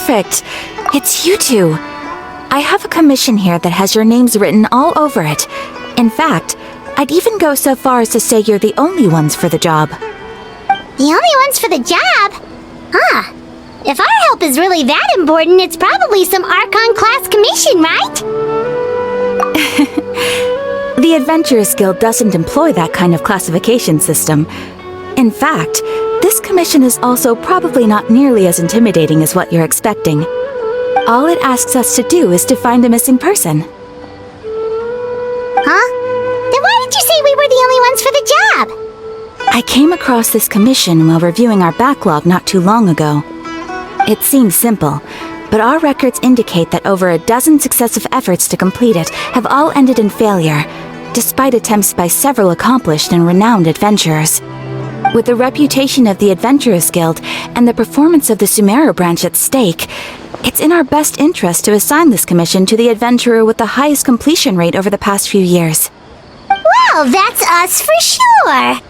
perfect. It's you two. I have a commission here that has your names written all over it. In fact, I'd even go so far as to say you're the only ones for the job. The only ones for the job? Huh. If our help is really that important, it's probably some Archon class commission, right? The Adventurers Guild doesn't employ that kind of classification system. In fact, this commission is also probably not nearly as intimidating as what you're expecting. All it asks us to do is to find a missing person. Huh? Then why did you say we were the only ones for the job? I came across this commission while reviewing our backlog not too long ago. It seems simple, but our records indicate that over a dozen successive efforts to complete it have all ended in failure, despite attempts by several accomplished and renowned adventurers. With the reputation of the Adventurers Guild and the performance of the Sumeru branch at stake, it's in our best interest to assign this commission to the adventurer with the highest completion rate over the past few years. Well, that's us for sure!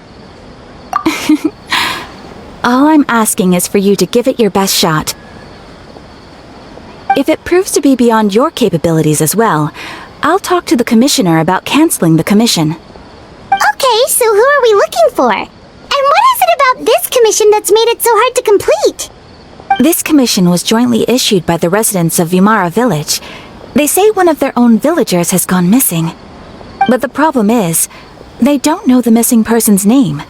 All I'm asking is for you to give it your best shot. If it proves to be beyond your capabilities as well, I'll talk to the commissioner about canceling the commission. Okay, so who are we looking for? And what is it about this commission that's made it so hard to complete? This commission was jointly issued by the residents of Vimara Village. They say one of their own villagers has gone missing. But the problem is, they don't know the missing person's name.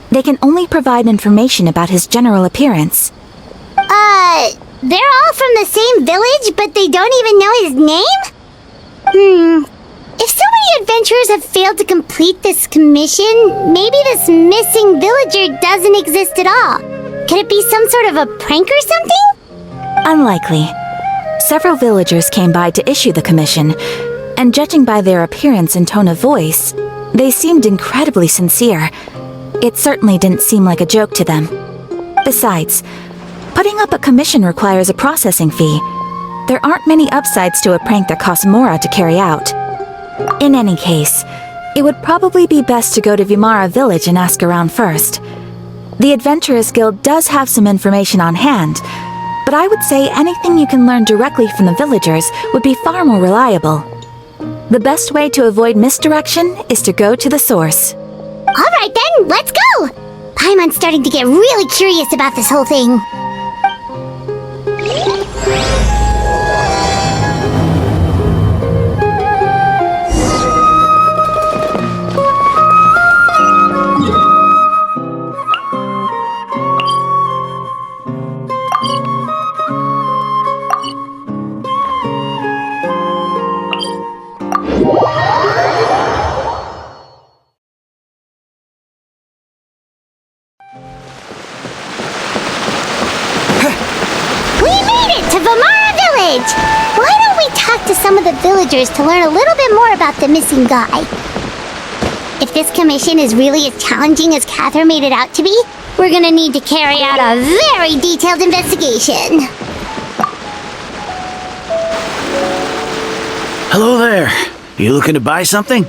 They can only provide information about his general appearance. They're all from the same village, but they don't even know his name? If so many adventurers have failed to complete this commission, maybe this missing villager doesn't exist at all. Could it be some sort of a prank or something? Unlikely. Several villagers came by to issue the commission, and judging by their appearance and tone of voice, they seemed incredibly sincere. It certainly didn't seem like a joke to them. Besides, putting up a commission requires a processing fee. There aren't many upsides to a prank that costs Mora to carry out. In any case, it would probably be best to go to Vimara Village and ask around first. The Adventurers Guild does have some information on hand, but I would say anything you can learn directly from the villagers would be far more reliable. The best way to avoid misdirection is to go to the source. Alright then, let's go! Paimon's starting to get really curious about this whole thing. Why don't we talk to some of the villagers to learn a little bit more about the missing guy? If this commission is really as challenging as Catherine made it out to be, we're gonna need to carry out a very detailed investigation. Hello there. You looking to buy something?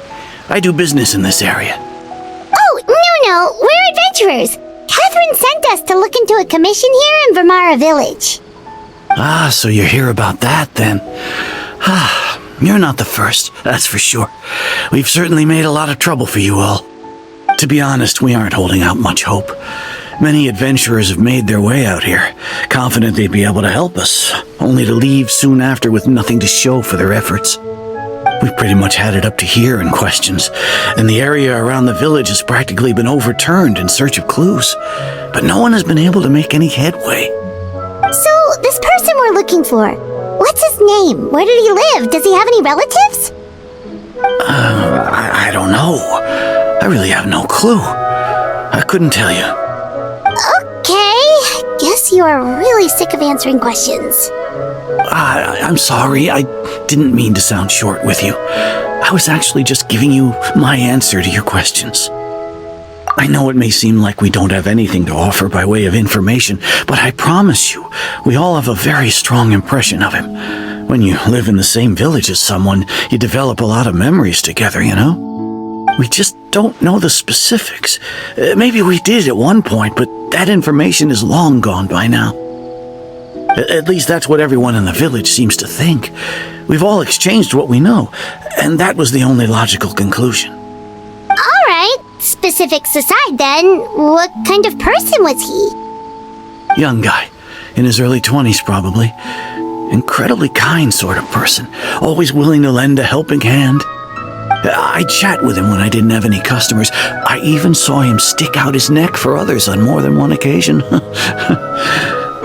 I do business in this area. Oh, no, we're adventurers. Catherine sent us to look into a commission here in Vimara Village. Ah, so you're here about that, then. Ah, you're not the first, that's for sure. We've certainly made a lot of trouble for you all. To be honest, we aren't holding out much hope. Many adventurers have made their way out here, confident they'd be able to help us, only to leave soon after with nothing to show for their efforts. We've pretty much had it up to here in questions, and the area around the village has practically been overturned in search of clues, but no one has been able to make any headway. So, this person we're looking for, what's his name? Where did he live? Does he have any relatives? I don't know. I really have no clue. I couldn't tell you. Okay, guess you are really sick of answering questions. I'm sorry, I didn't mean to sound short with you. I was actually just giving you my answer to your questions. I know it may seem like we don't have anything to offer by way of information, but I promise you, we all have a very strong impression of him. When you live in the same village as someone, you develop a lot of memories together, you know? We just don't know the specifics. Maybe we did at one point, but that information is long gone by now. At least that's what everyone in the village seems to think. We've all exchanged what we know, and that was the only logical conclusion. Alright, specifics aside then, what kind of person was he? Young guy, in his early 20s probably. Incredibly kind sort of person, always willing to lend a helping hand. I'd chat with him when I didn't have any customers. I even saw him stick out his neck for others on more than one occasion.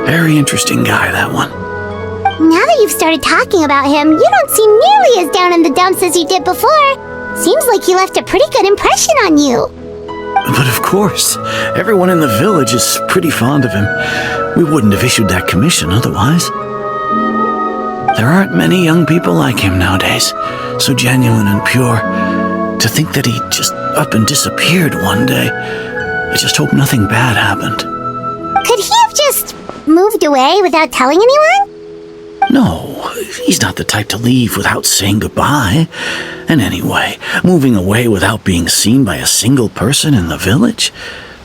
Very interesting guy, that one. Now that you've started talking about him, you don't seem nearly as down in the dumps as you did before. Seems like he left a pretty good impression on you. But of course, everyone in the village is pretty fond of him. We wouldn't have issued that commission otherwise. There aren't many young people like him nowadays, so genuine and pure. To think that he just up and disappeared one day. I just hope nothing bad happened. Could he have just moved away without telling anyone? No, he's not the type to leave without saying goodbye. And anyway, moving away without being seen by a single person in the village?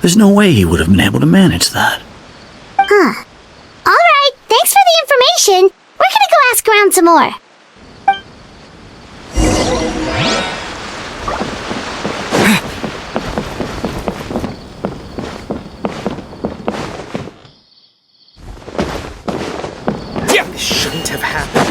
There's no way he would have been able to manage that. Huh. Alright, thanks for the information. We're gonna go ask around some more. This shouldn't have happened.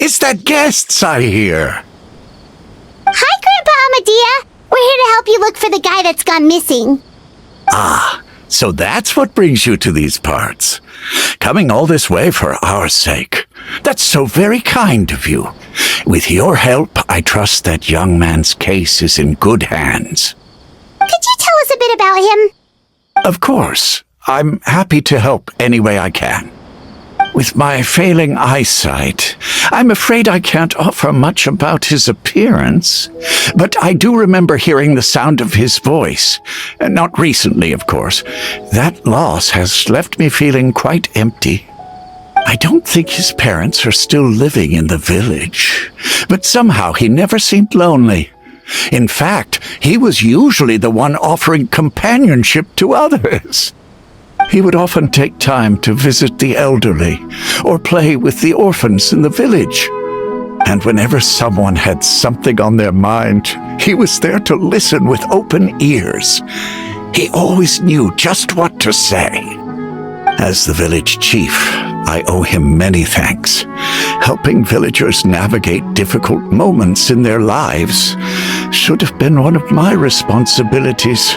It's the guests I hear. Hi, Grandpa Amadea. We're here to help you look for the guy that's gone missing. Ah, so that's what brings you to these parts. Coming all this way for our sake. That's so very kind of you. With your help, I trust that young man's case is in good hands. Could you tell us a bit about him? Of course. I'm happy to help any way I can. With my failing eyesight, I'm afraid I can't offer much about his appearance, but I do remember hearing the sound of his voice. Not recently, of course. That loss has left me feeling quite empty. I don't think his parents are still living in the village, but somehow he never seemed lonely. In fact, he was usually the one offering companionship to others. He would often take time to visit the elderly or play with the orphans in the village. And whenever someone had something on their mind, he was there to listen with open ears. He always knew just what to say. As the village chief, I owe him many thanks. Helping villagers navigate difficult moments in their lives should have been one of my responsibilities,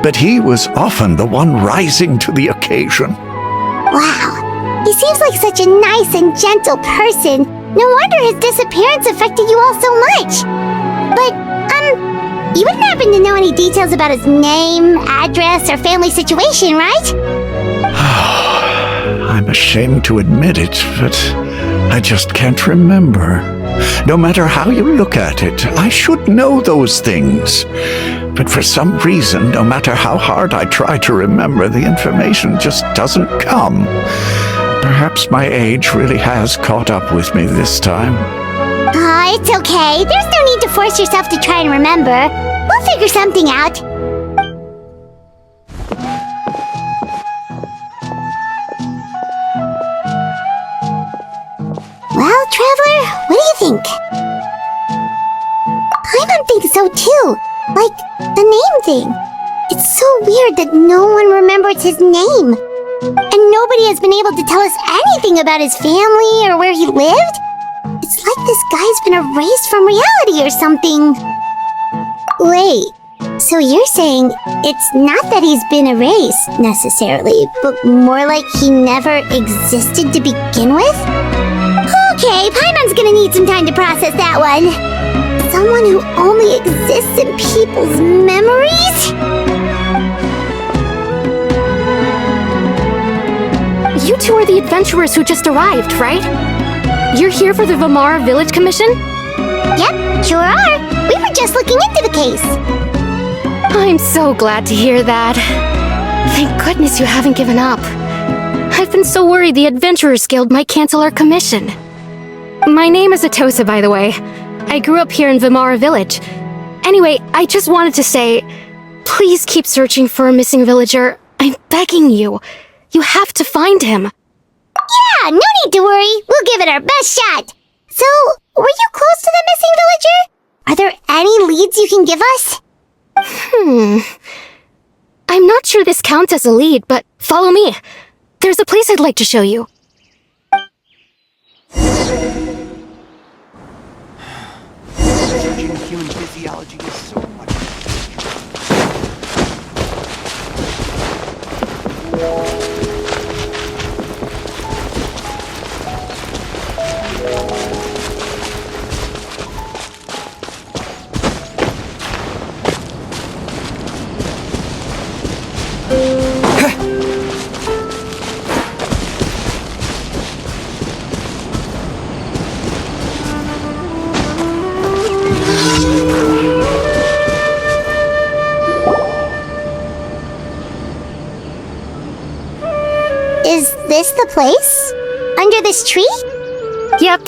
but he was often the one rising to the occasion. Wow, he seems like such a nice and gentle person. No wonder his disappearance affected you all so much. But, you wouldn't happen to know any details about his name, address, or family situation, right? I'm ashamed to admit it, but I just can't remember. No matter how you look at it, I should know those things. But for some reason, no matter how hard I try to remember, the information just doesn't come. Perhaps my age really has caught up with me this time. It's okay. There's no need to force yourself to try and remember. We'll figure something out. Well, Traveler, what do you think? Paimon thinks so too. Like, the name thing. It's so weird that no one remembers his name. And nobody has been able to tell us anything about his family or where he lived. It's like this guy's been erased from reality or something. Wait, so you're saying it's not that he's been erased, necessarily, but more like he never existed to begin with? Okay, Paimon's gonna need some time to process that one. Someone who only exists in people's memories? You two are the adventurers who just arrived, right? You're here for the Vamara Village Commission? Yep, sure are. We were just looking into the case. I'm so glad to hear that. Thank goodness you haven't given up. I've been so worried the Adventurers Guild might cancel our commission. My name is Atosa, by the way. I grew up here in Vimara Village. Anyway, I just wanted to say, please keep searching for a missing villager. I'm begging you. You have to find him. Yeah, no need to worry. We'll give it our best shot. So, were you close to the missing villager? Are there any leads you can give us? I'm not sure this counts as a lead, but follow me. There's a place I'd like to show you. Studying human physiology is so much. Is this the place? Under this tree? Yep.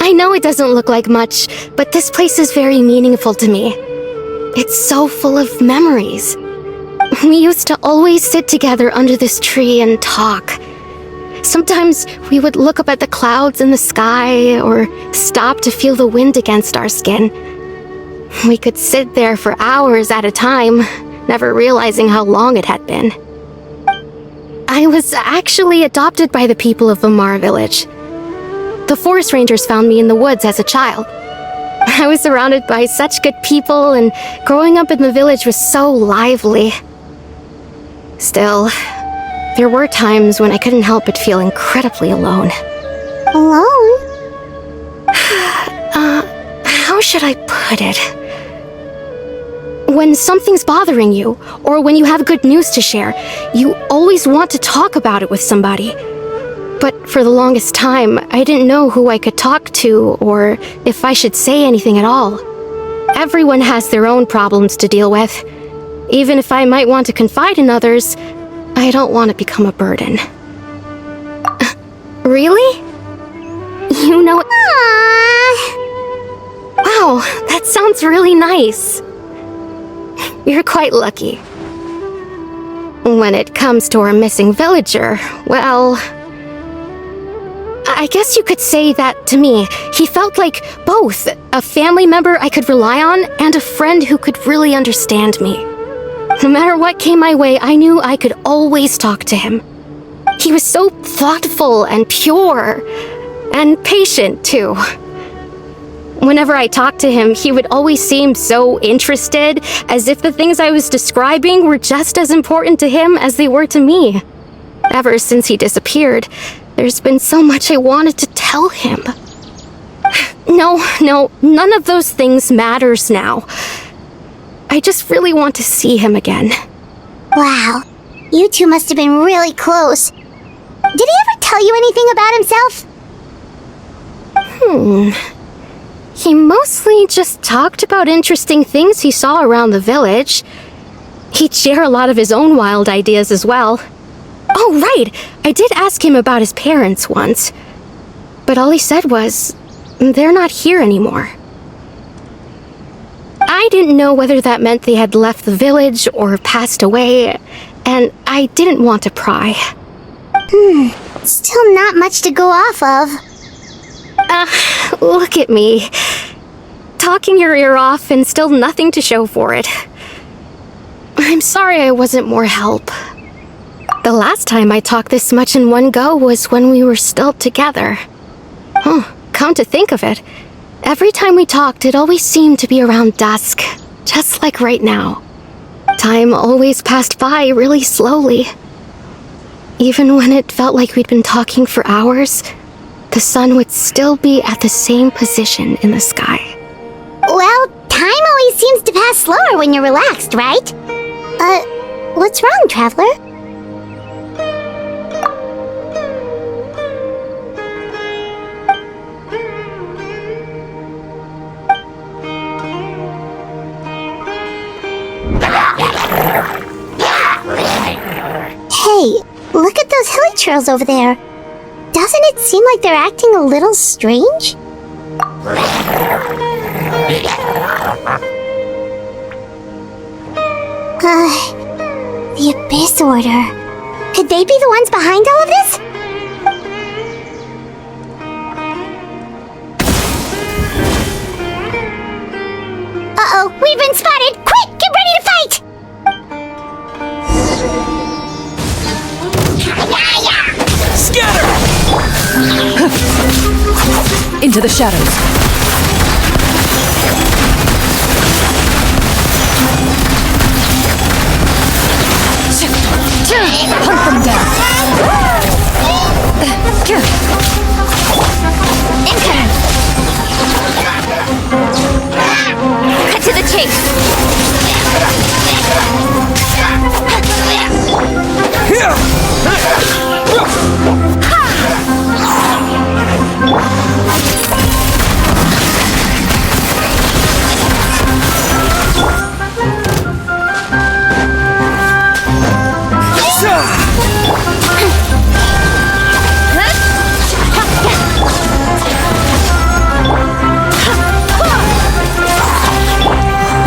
I know it doesn't look like much, but this place is very meaningful to me. It's so full of memories. We used to always sit together under this tree and talk. Sometimes we would look up at the clouds in the sky or stop to feel the wind against our skin. We could sit there for hours at a time, never realizing how long it had been. I was actually adopted by the people of Vimara Village. The forest rangers found me in the woods as a child. I was surrounded by such good people, and growing up in the village was so lively. Still, there were times when I couldn't help but feel incredibly alone. Alone? How should I put it? When something's bothering you, or when you have good news to share, you always want to talk about it with somebody. But for the longest time, I didn't know who I could talk to, or if I should say anything at all. Everyone has their own problems to deal with. Even if I might want to confide in others, I don't want to become a burden. Really? You know... Aww. Wow, that sounds really nice. You're quite lucky. When it comes to our missing villager, well... I guess you could say that to me. He felt like both a family member I could rely on and a friend who could really understand me. No matter what came my way, I knew I could always talk to him. He was so thoughtful and pure, and patient too. Whenever I talked to him, he would always seem so interested, as if the things I was describing were just as important to him as they were to me. Ever since he disappeared, there's been so much I wanted to tell him. No, none of those things matters now. I just really want to see him again. Wow, you two must have been really close. Did he ever tell you anything about himself? He mostly just talked about interesting things he saw around the village. He'd share a lot of his own wild ideas as well. Oh, right! I did ask him about his parents once. But all he said was, they're not here anymore. I didn't know whether that meant they had left the village or passed away, and I didn't want to pry. Still not much to go off of. Look at me. Talking your ear off and still nothing to show for it. I'm sorry I wasn't more help. The last time I talked this much in one go was when we were still together. Come to think of it, every time we talked, it always seemed to be around dusk, just like right now. Time always passed by really slowly. Even when it felt like we'd been talking for hours, the sun would still be at the same position in the sky. Well, time always seems to pass slower when you're relaxed, right? What's wrong, Traveler? hilichurls over there. Doesn't it seem like they're acting a little strange? The Abyss Order. Could they be the ones behind all of this? Uh-oh, we've been spotted! Quick, get ready to fight! Scatter! Into the shadows. Hunt them down. Incoming! Cut to the chase!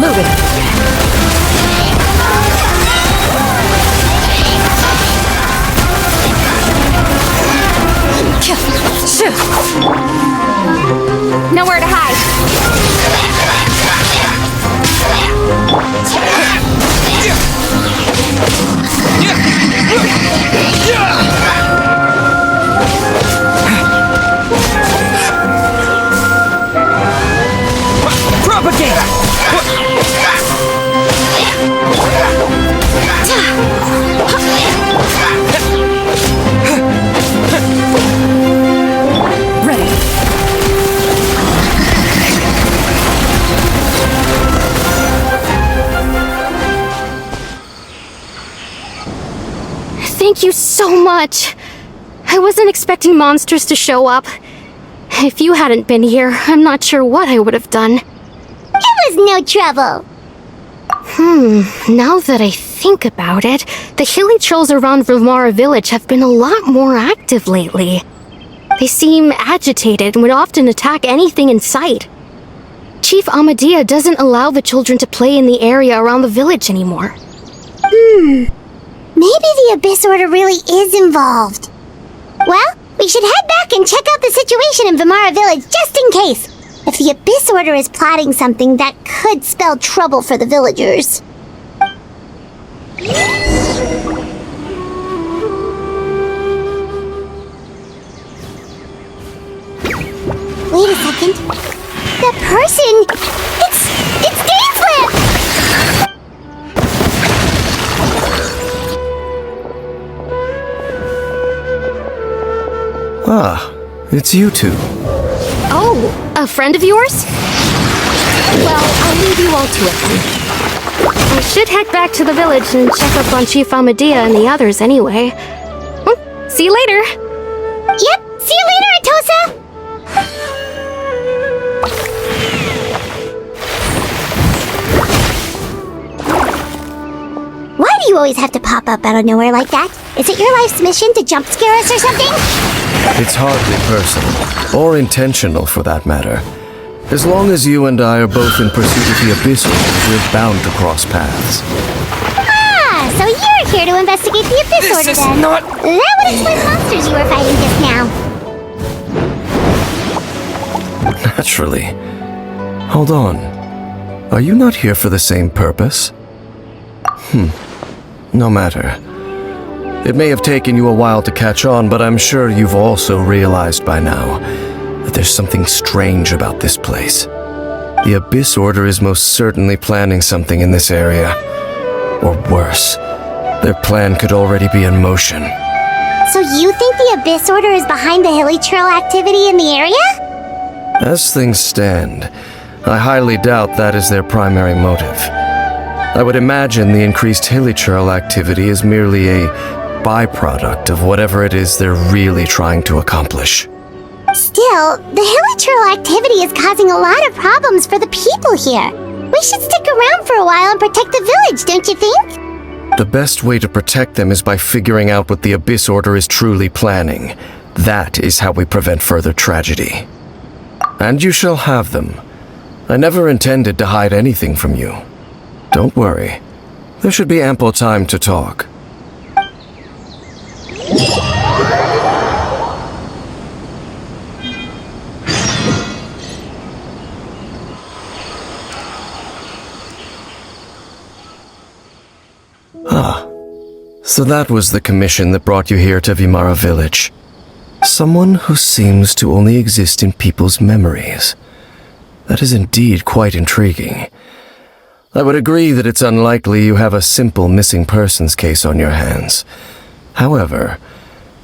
Move it. Nowhere to hide. Propagate! Ready. Thank you so much. I wasn't expecting monsters to show up. If you hadn't been here, I'm not sure what I would have done. It was no trouble. Now that I think about it, the hilichurls around Vilmara village have been a lot more active lately. They seem agitated and would often attack anything in sight. Chief Amadea doesn't allow the children to play in the area around the village anymore. Maybe the Abyss Order really is involved. Well, we should head back and check out the situation in Vilmara village just in case. If the Abyss Order is plotting something, that could spell trouble for the villagers. Wait a second. The person... It's Dainsland! Ah, it's you two. Oh, a friend of yours? Well, I'll leave you all to it then. I should head back to the village and check up on Chief Amadea and the others anyway. See you later. Yep, see you later, Atosa! Why do you always have to pop up out of nowhere like that? Is it your life's mission to jump scare us or something? It's hardly personal, or intentional for that matter. As long as you and I are both in pursuit of the Abyss Order, we're bound to cross paths. Ah, so you're here to investigate the Abyss Order then. not... That would explain the monsters you were fighting just now. Naturally. Hold on. Are you not here for the same purpose? No matter. It may have taken you a while to catch on, but I'm sure you've also realized by now that there's something strange about this place. The Abyss Order is most certainly planning something in this area. Or worse, their plan could already be in motion. So you think the Abyss Order is behind the hilichurl activity in the area? As things stand, I highly doubt that is their primary motive. I would imagine the increased hilichurl activity is merely a byproduct of whatever it is they're really trying to accomplish. Still, the hilichurl activity is causing a lot of problems for the people here. We should stick around for a while and protect the village, don't you think? The best way to protect them is by figuring out what the Abyss Order is truly planning. That is how we prevent further tragedy. And you shall have them. I never intended to hide anything from you. Don't worry. There should be ample time to talk. So that was the commission that brought you here to Vimara Village. Someone who seems to only exist in people's memories. That is indeed quite intriguing. I would agree that it's unlikely you have a simple missing persons case on your hands. However,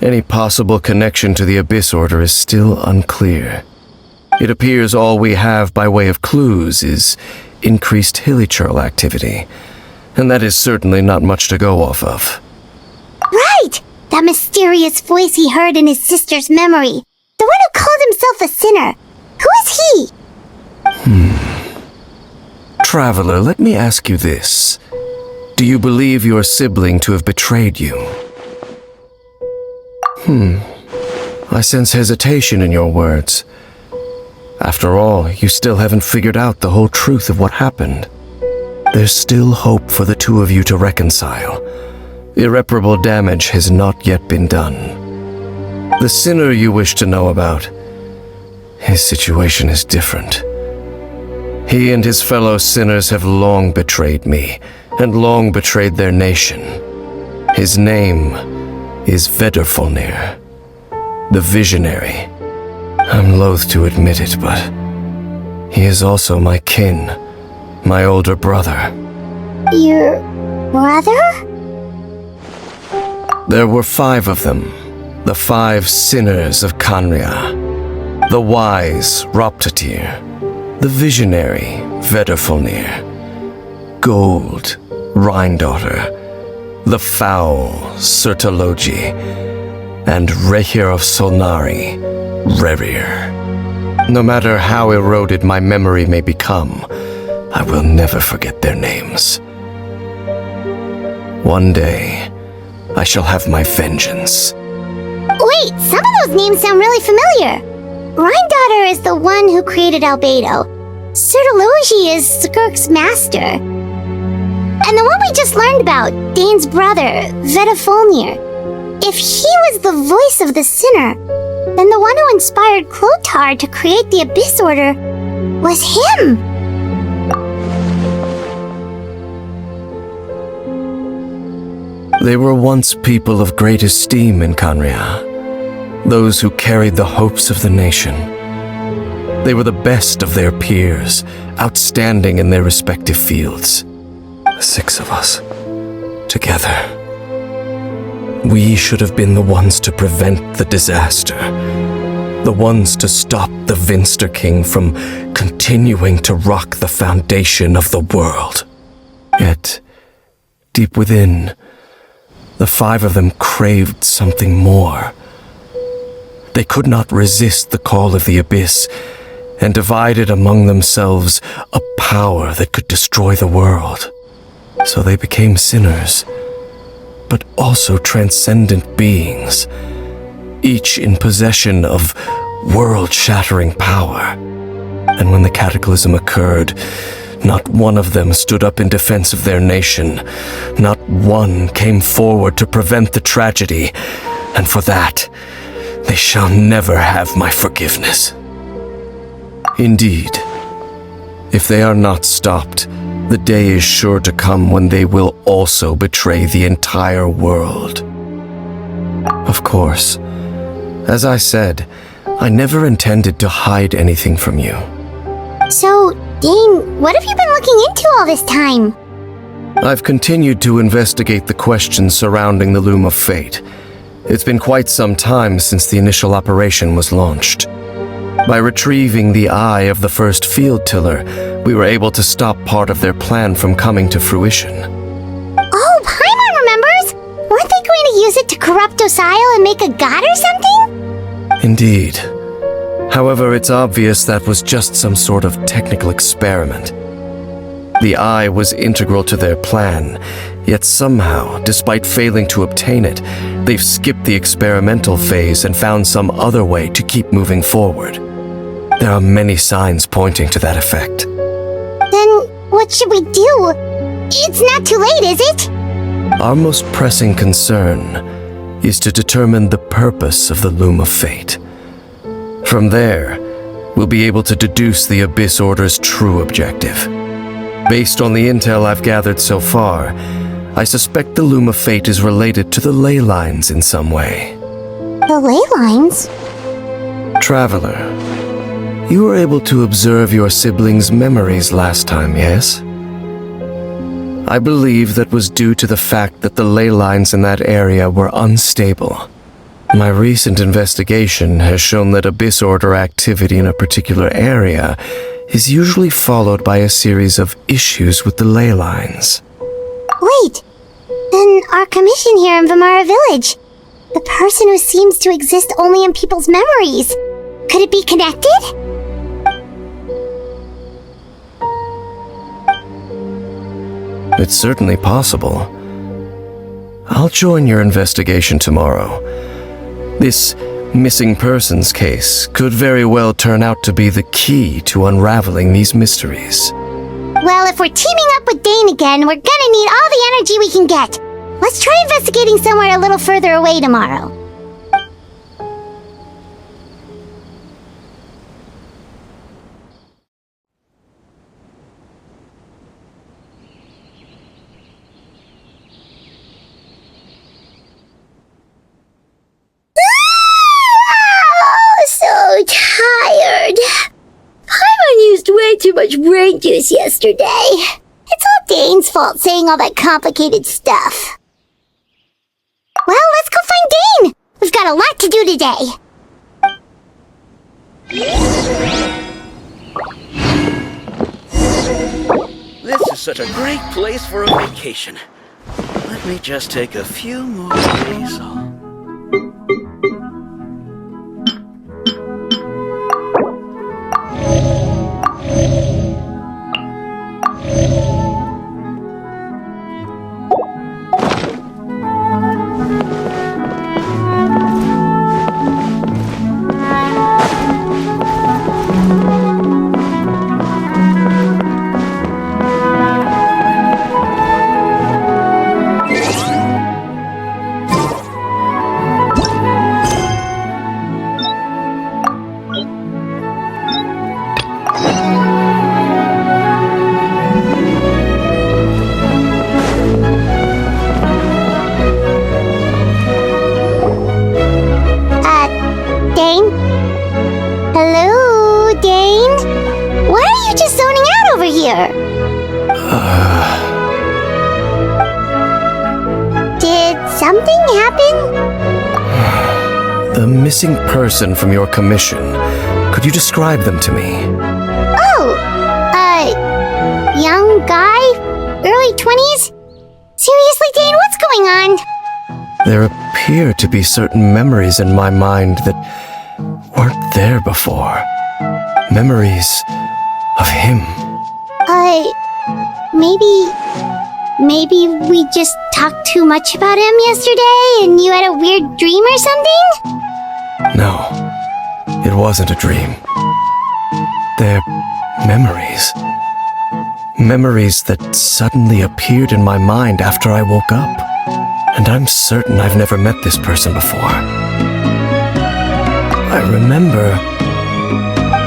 any possible connection to the Abyss Order is still unclear. It appears all we have by way of clues is increased hilichurl activity, and that is certainly not much to go off of. Right! That mysterious voice he heard in his sister's memory. The one who called himself a sinner. Who is he? Traveler, let me ask you this. Do you believe your sibling to have betrayed you? I sense hesitation in your words. After all, you still haven't figured out the whole truth of what happened. There's still hope for the two of you to reconcile. Irreparable damage has not yet been done. The sinner you wish to know about, his situation is different. He and his fellow sinners have long betrayed me, and long betrayed their nation. His name is Vedrfolnir, the Visionary. I'm loath to admit it, but he is also my kin, my older brother. Your brother? There were 5 of them, the 5 sinners of Khanria. The wise Roptatir, the visionary Vedrfolnir, Gold Rhine-daughter, the foul Sertologi, and Rehir of Solnari, Rerir. No matter how eroded my memory may become, I will never forget their names. One day, I shall have my vengeance. Wait, some of those names sound really familiar. Rhine-daughter is the one who created Albedo. Sertologi is Skirk's master. And the one we just learned about, Dane's brother, Vedrfolnir. If he was the voice of the sinner, then the one who inspired Clothar to create the Abyss Order was him! They were once people of great esteem in Khanria, those who carried the hopes of the nation. They were the best of their peers, outstanding in their respective fields. The 6 of us, together. We should have been the ones to prevent the disaster. The ones to stop the Vinster King from continuing to rock the foundation of the world. Yet, deep within, the 5 of them craved something more. They could not resist the call of the Abyss, and divided among themselves a power that could destroy the world. So they became sinners, but also transcendent beings, each in possession of world-shattering power. And when the cataclysm occurred, not one of them stood up in defense of their nation. Not one came forward to prevent the tragedy, and for that, they shall never have my forgiveness. Indeed, if they are not stopped, the day is sure to come when they will also betray the entire world. Of course, as I said, I never intended to hide anything from you. So, Dane, what have you been looking into all this time? I've continued to investigate the questions surrounding the Loom of Fate. It's been quite some time since the initial operation was launched. By retrieving the eye of the first field tiller, we were able to stop part of their plan from coming to fruition. Oh, Paimon remembers! Weren't they going to use it to corrupt Osile and make a god or something? Indeed. However, it's obvious that was just some sort of technical experiment. The eye was integral to their plan, Yet somehow, despite failing to obtain it, they've skipped the experimental phase and found some other way to keep moving forward. There are many signs pointing to that effect. Then what should we do? It's not too late, is it? Our most pressing concern is to determine the purpose of the Loom of Fate. From there, we'll be able to deduce the Abyss Order's true objective. Based on the intel I've gathered so far, I suspect the Loom of Fate is related to the ley lines in some way. The ley lines? Traveler, you were able to observe your siblings' memories last time, yes? I believe that was due to the fact that the ley lines in that area were unstable. My recent investigation has shown that Abyss Order activity in a particular area is usually followed by a series of issues with the ley lines. Wait, then our commission here in Vimara Village, the person who seems to exist only in people's memories, could it be connected? It's certainly possible. I'll join your investigation tomorrow. This missing persons case could very well turn out to be the key to unraveling these mysteries. Well, if we're teaming up with Dane again, we're gonna need all the energy we can get. Let's try investigating somewhere a little further away tomorrow. So tired. Paimon used way too much brain juice yesterday. It's all Dane's fault saying all that complicated stuff. Well, let's go find Dane! We've got a lot to do today. This is such a great place for a vacation. Let me just take a few more days off. Dane? Hello, Dane? Why are you just zoning out over here? Did something happen? The missing person from your commission. Could you describe them to me? Oh, young guy? Early 20s? Seriously, Dane, what's going on? There appear to be certain memories in my mind that weren't there before. Memories of him. Maybe we just talked too much about him yesterday and you had a weird dream or something? No, it wasn't a dream. They're memories. Memories that suddenly appeared in my mind after I woke up. And I'm certain I've never met this person before. I remember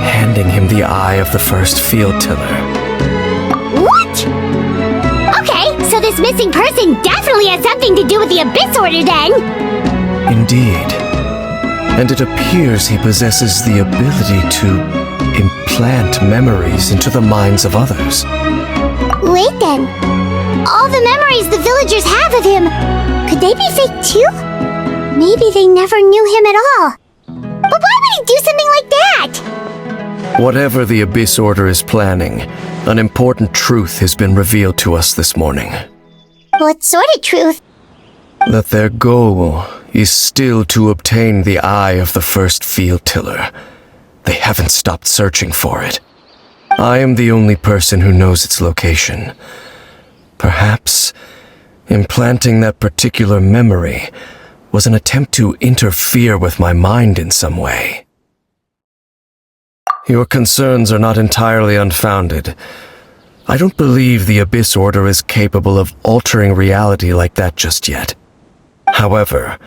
handing him the eye of the first field tiller. What? Okay, so this missing person definitely has something to do with the Abyss Order then! Indeed. And it appears he possesses the ability to implant memories into the minds of others. Wait then. All the memories the villagers have of him, could they be fake too? Maybe they never knew him at all. But why would he do something like that? Whatever the Abyss Order is planning, an important truth has been revealed to us this morning. What sort of truth? That their goal is still to obtain the eye of the first field tiller. They haven't stopped searching for it. I am the only person who knows its location. Perhaps Implanting that particular memory was an attempt to interfere with my mind in some way. Your concerns are not entirely unfounded. I don't believe the Abyss Order is capable of altering reality like that just yet. However,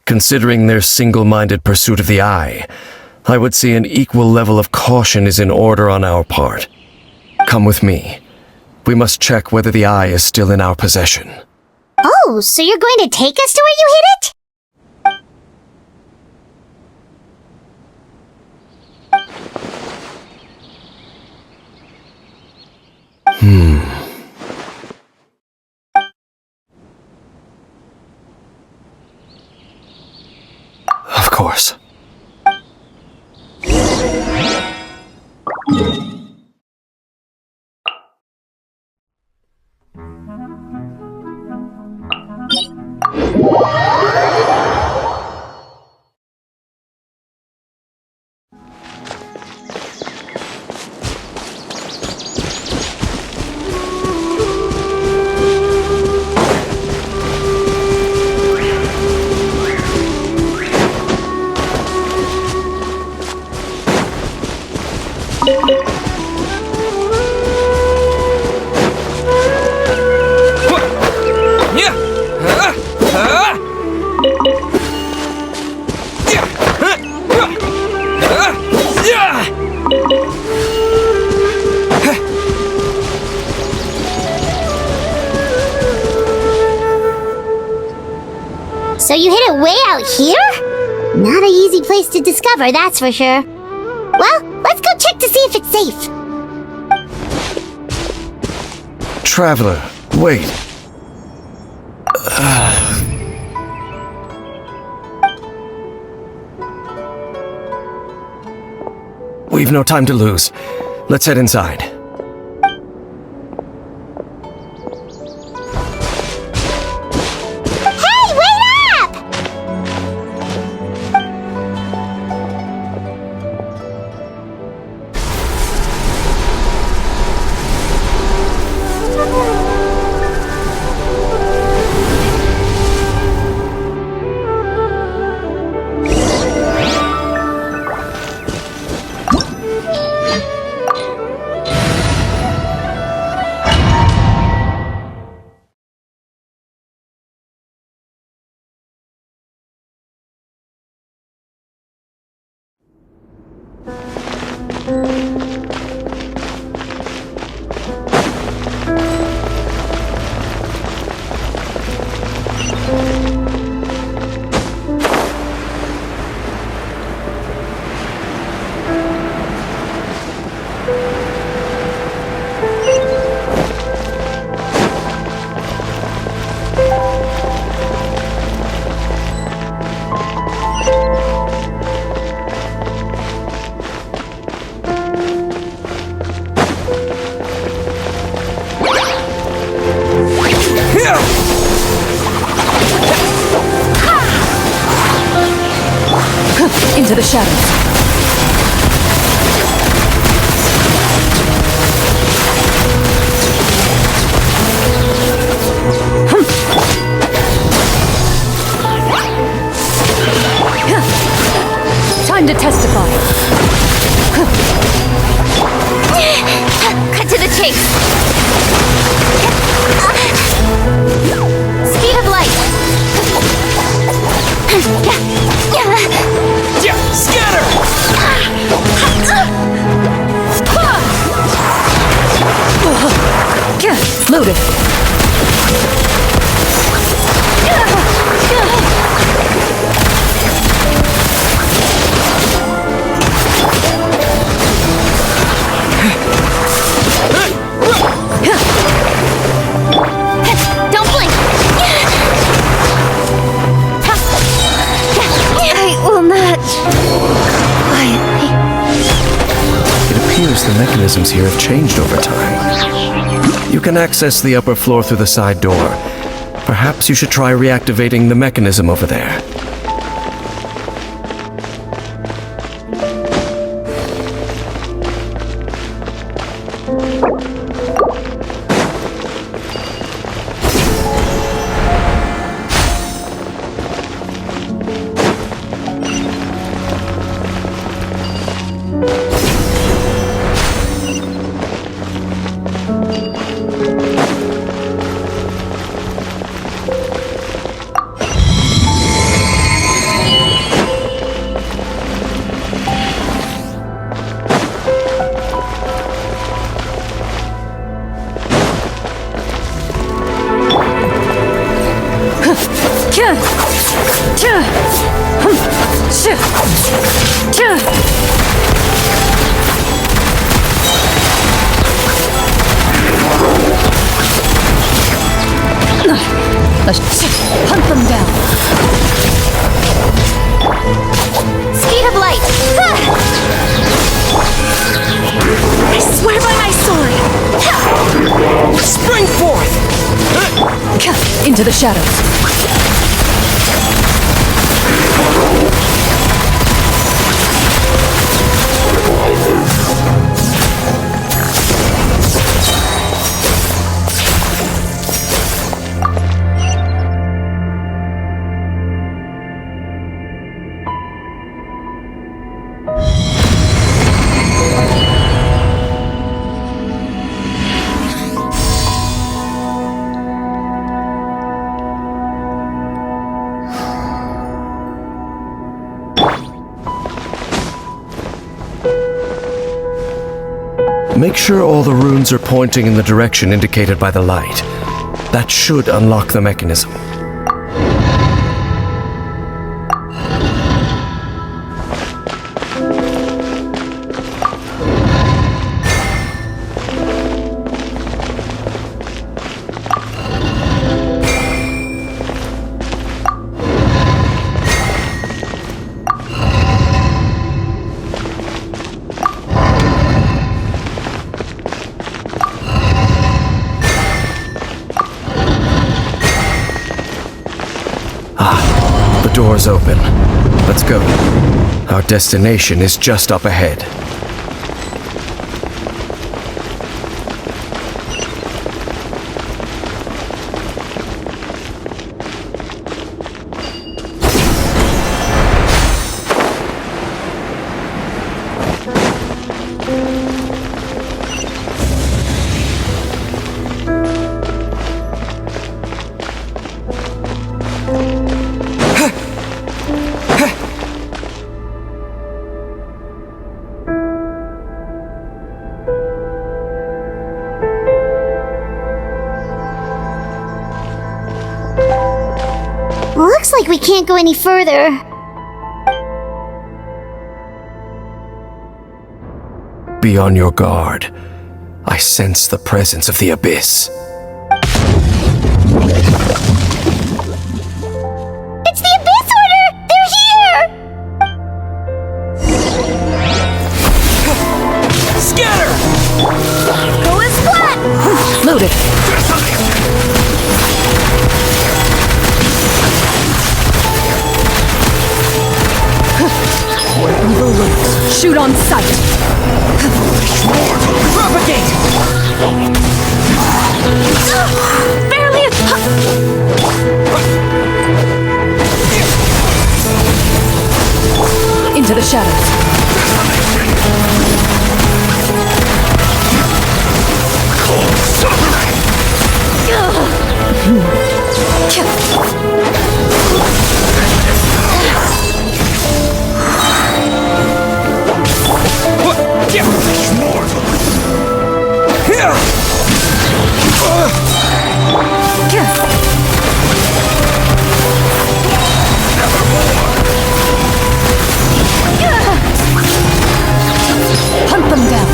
considering their single-minded pursuit of the Eye, I would say an equal level of caution is in order on our part. Come with me. We must check whether the Eye is still in our possession. Oh, so you're going to take us to where you hid it? Of course. So you hid it way out here? Not an easy place to discover, that's for sure. Well, let's go check to see if it's safe. Traveler, wait. We've no time to lose. Let's head inside. Hey, wait up! Into the shadows. Time to testify. Cut to the chase. Speed of light. Scatter! Loaded. Don't blink. I will not. Quietly. It appears the mechanisms here have changed over time. You can access the upper floor through the side door. Perhaps you should try reactivating the mechanism over there. Hunt them down. Speed of light! I swear by my sword! Spring forth! Into the shadows. Make sure all the runes are pointing in the direction indicated by the light. That should unlock the mechanism. The door's open. Let's go. Our destination is just up ahead. Looks like we can't go any further. Be on your guard. I sense the presence of the abyss. It's the Abyss Order! They're here! Scatter! Go as flat! Loaded. Shoot on sight. Propagate! Barely Into the shadows. Hunt them down.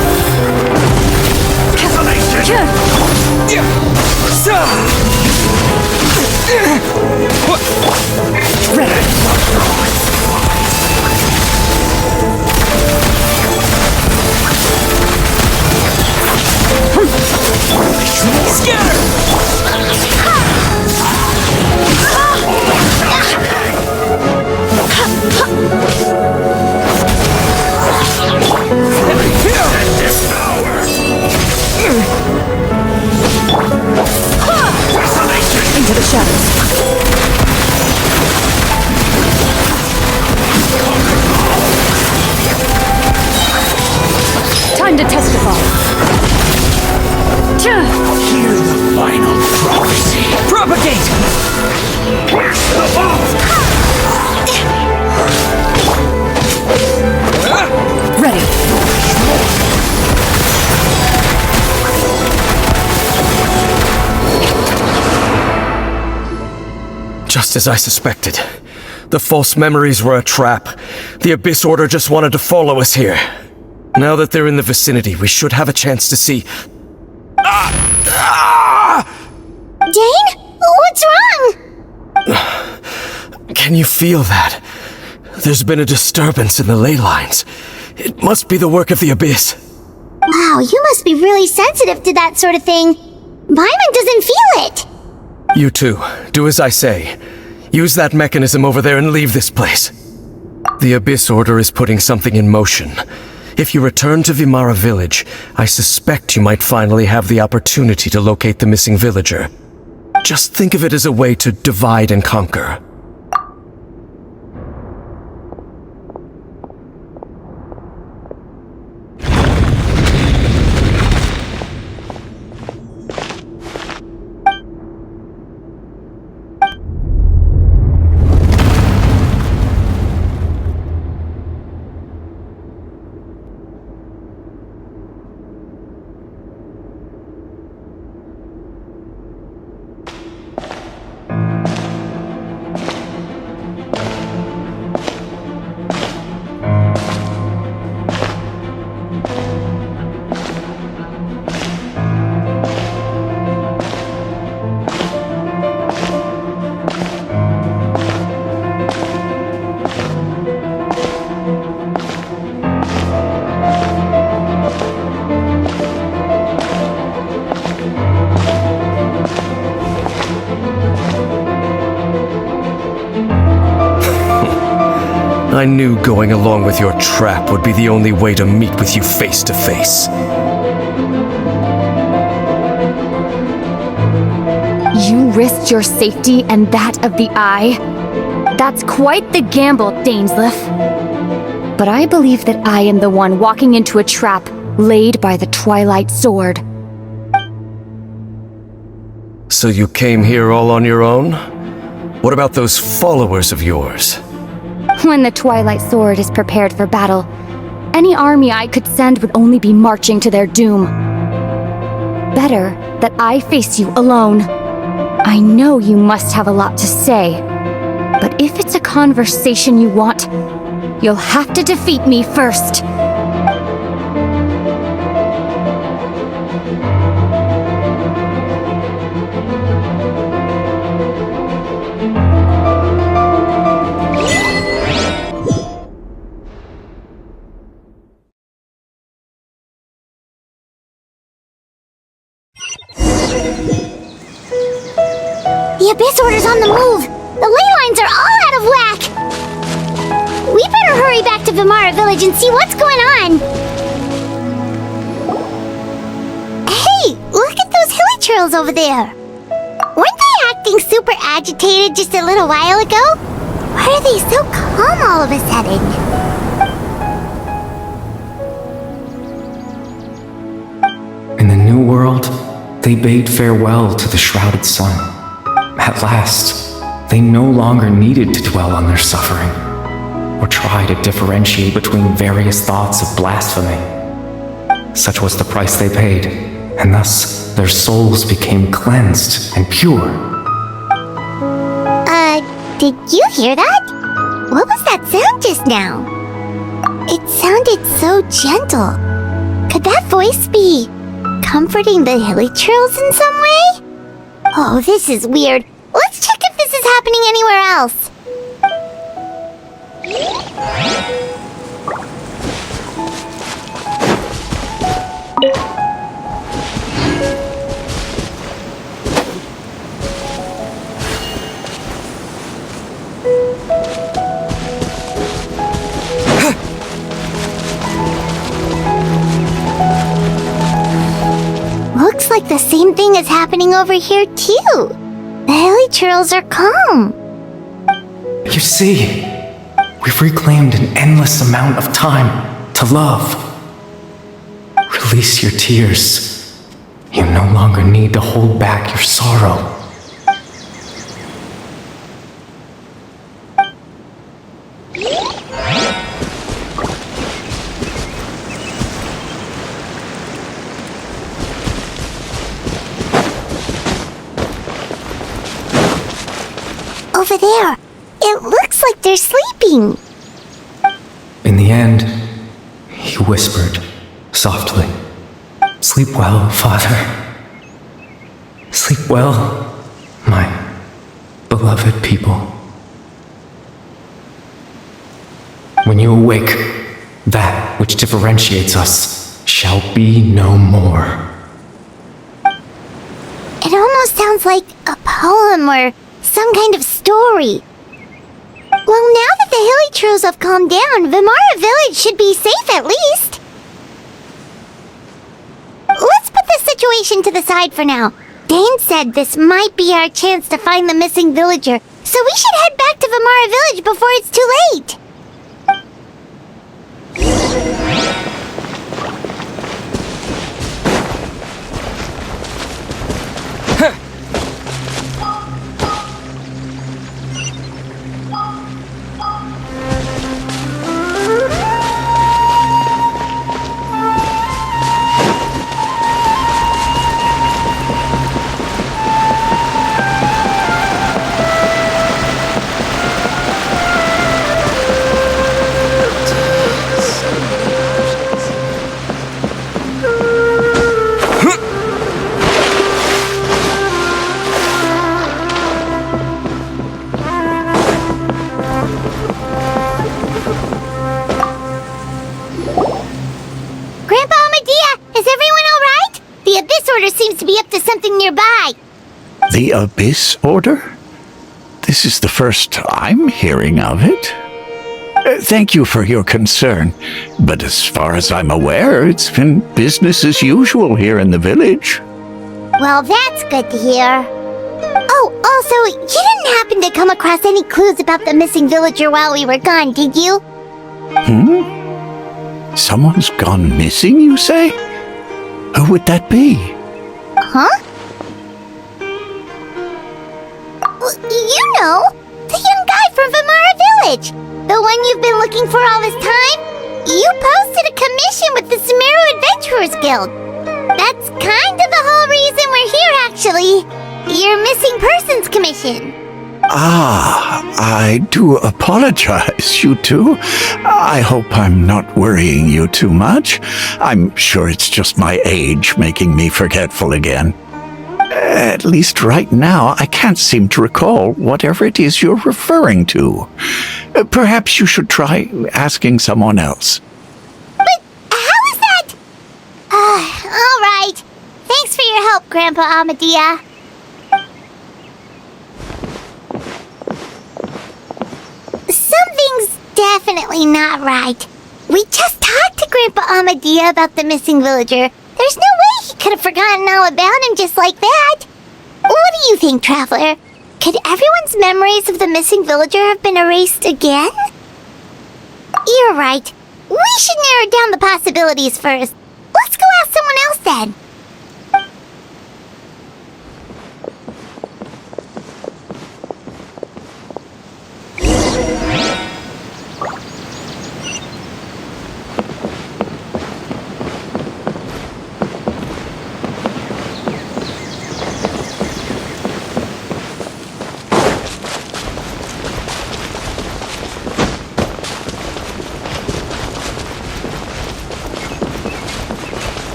Into the shadows. Time to testify. Hear the final prophecy. Propagate! Pierce the vault! Ready. Just as I suspected. The false memories were a trap. The Abyss Order just wanted to follow us here. Now that they're in the vicinity, we should have a chance to see... Dane? What's wrong? Can you feel that? There's been a disturbance in the ley lines. It must be the work of the Abyss. Wow, you must be really sensitive to that sort of thing. Paimon doesn't feel it. You too. Do as I say. Use that mechanism over there and leave this place. The Abyss Order is putting something in motion. If you return to Vimara Village, I suspect you might finally have the opportunity to locate the missing villager. Just think of it as a way to divide and conquer. I knew going along with your trap would be the only way to meet with you face to face. You risked your safety and that of the Eye? That's quite the gamble, Dainsleif. But I believe that I am the one walking into a trap laid by the Twilight Sword. So you came here all on your own? What about those followers of yours? When the Twilight Sword is prepared for battle, any army I could send would only be marching to their doom. Better that I face you alone. I know you must have a lot to say, but if it's a conversation you want, you'll have to defeat me first. The Abyss Order's on the move! The ley lines are all out of whack! We better hurry back to Vimara Village and see what's going on! Hey! Look at those hilly trails over there! Weren't they acting super agitated just a little while ago? Why are they so calm all of a sudden? In the New World, they bade farewell to the shrouded sun. At last, they no longer needed to dwell on their suffering, or try to differentiate between various thoughts of blasphemy. Such was the price they paid, and thus their souls became cleansed and pure. Did you hear that? What was that sound just now? It sounded so gentle. Could that voice be comforting the hilly trails in some way? Oh, this is weird. Let's check if this is happening anywhere else. Looks like the same thing is happening over here too. The hilly trails are calm. You see, we've reclaimed an endless amount of time to love. Release your tears. You no longer need to hold back your sorrow. Over there. It looks like they're sleeping. In the end, he whispered softly, "Sleep well, Father. Sleep well, my beloved people." When you awake, that which differentiates us shall be no more. It almost sounds like a poem or some kind of story. Well, now that the hilly trolls have calmed down, Vimara Village should be safe at least. Let's put this situation to the side for now. Dane said this might be our chance to find the missing villager, so we should head back to Vimara Village before it's too late. Seems to be up to something nearby. The Abyss Order? This is the first I'm hearing of it. Thank you for your concern, but as far as I'm aware, it's been business as usual here in the village. Well, that's good to hear. Oh, also, you didn't happen to come across any clues about the missing villager while we were gone, did you? Someone's gone missing, you say? Who would that be? Huh? Well, you know, the young guy from Vimara Village. The one you've been looking for all this time. You posted a commission with the Sumeru Adventurers Guild. That's kind of the whole reason we're here, actually. Your missing persons commission. I do apologize, you two. I hope I'm not worrying you too much. I'm sure it's just my age making me forgetful again. At least right now, I can't seem to recall whatever it is you're referring to. Perhaps you should try asking someone else. But how is that? All right. Thanks for your help, Grandpa Amadia. Something's definitely not right. We just talked to Grandpa Amadia about the missing villager. There's no way he could have forgotten all about him just like that. What do you think, Traveler? Could everyone's memories of the missing villager have been erased again? You're right. We should narrow down the possibilities first. Let's go ask someone else then.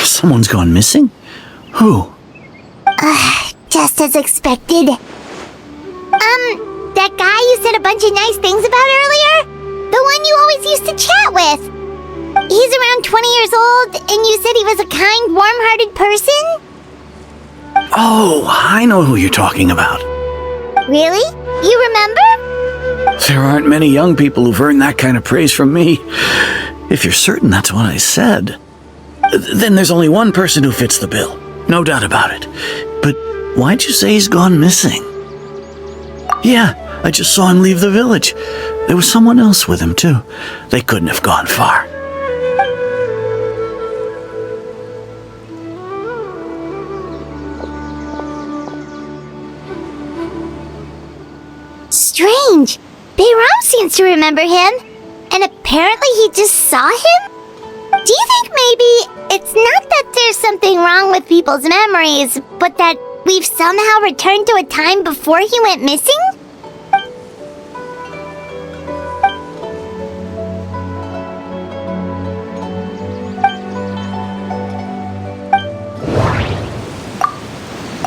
Someone's gone missing? Who? Just as expected. That guy you said a bunch of nice things about earlier? The one you always used to chat with. He's around 20 years old, and you said he was a kind, warm-hearted person? Oh, I know who you're talking about. Really? You remember? There aren't many young people who've earned that kind of praise from me. If you're certain that's what I said, then there's only one person who fits the bill. No doubt about it. But why'd you say he's gone missing? Yeah, I just saw him leave the village. There was someone else with him, too. They couldn't have gone far. Strange. Bayram seems to remember him. And apparently he just saw him? Do you think maybe it's not that there's something wrong with people's memories, but that we've somehow returned to a time before he went missing?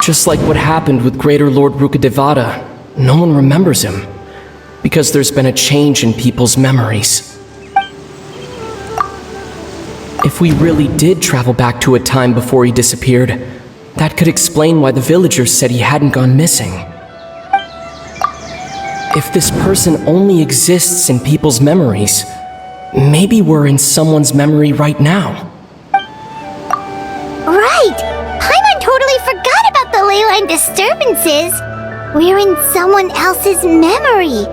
Just like what happened with Greater Lord Rukadevata, no one remembers him, because there's been a change in people's memories. If we really did travel back to a time before he disappeared, that could explain why the villagers said he hadn't gone missing. If this person only exists in people's memories, maybe we're in someone's memory right now. Right! Paimon totally forgot about the ley line disturbances. We're in someone else's memory.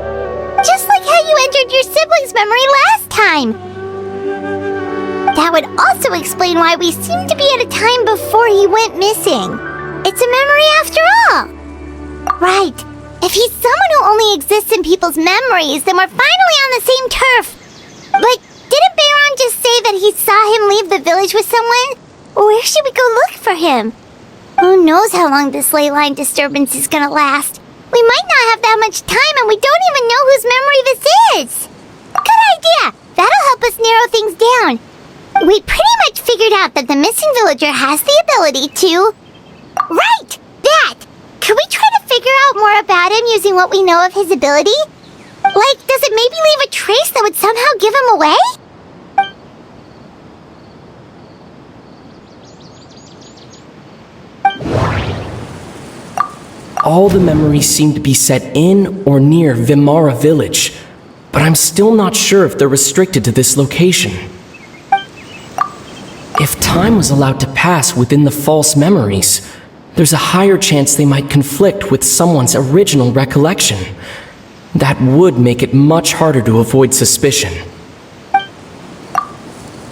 Just like how you entered your sibling's memory last time. That would also explain why we seem to be at a time before he went missing. It's a memory after all. Right. If he's someone who only exists in people's memories, then we're finally on the same turf. But didn't Bayron just say that he saw him leave the village with someone? Where should we go look for him? Who knows how long this ley line disturbance is gonna last? We might not have that much time and we don't even know whose memory this is. Good idea! That'll help us narrow things down. We pretty much figured out that the missing villager has the ability to... Right! That! Could we try to figure out more about him using what we know of his ability? Like, does it maybe leave a trace that would somehow give him away? All the memories seem to be set in or near Vimara village, but I'm still not sure if they're restricted to this location. If time was allowed to pass within the false memories, there's a higher chance they might conflict with someone's original recollection. That would make it much harder to avoid suspicion.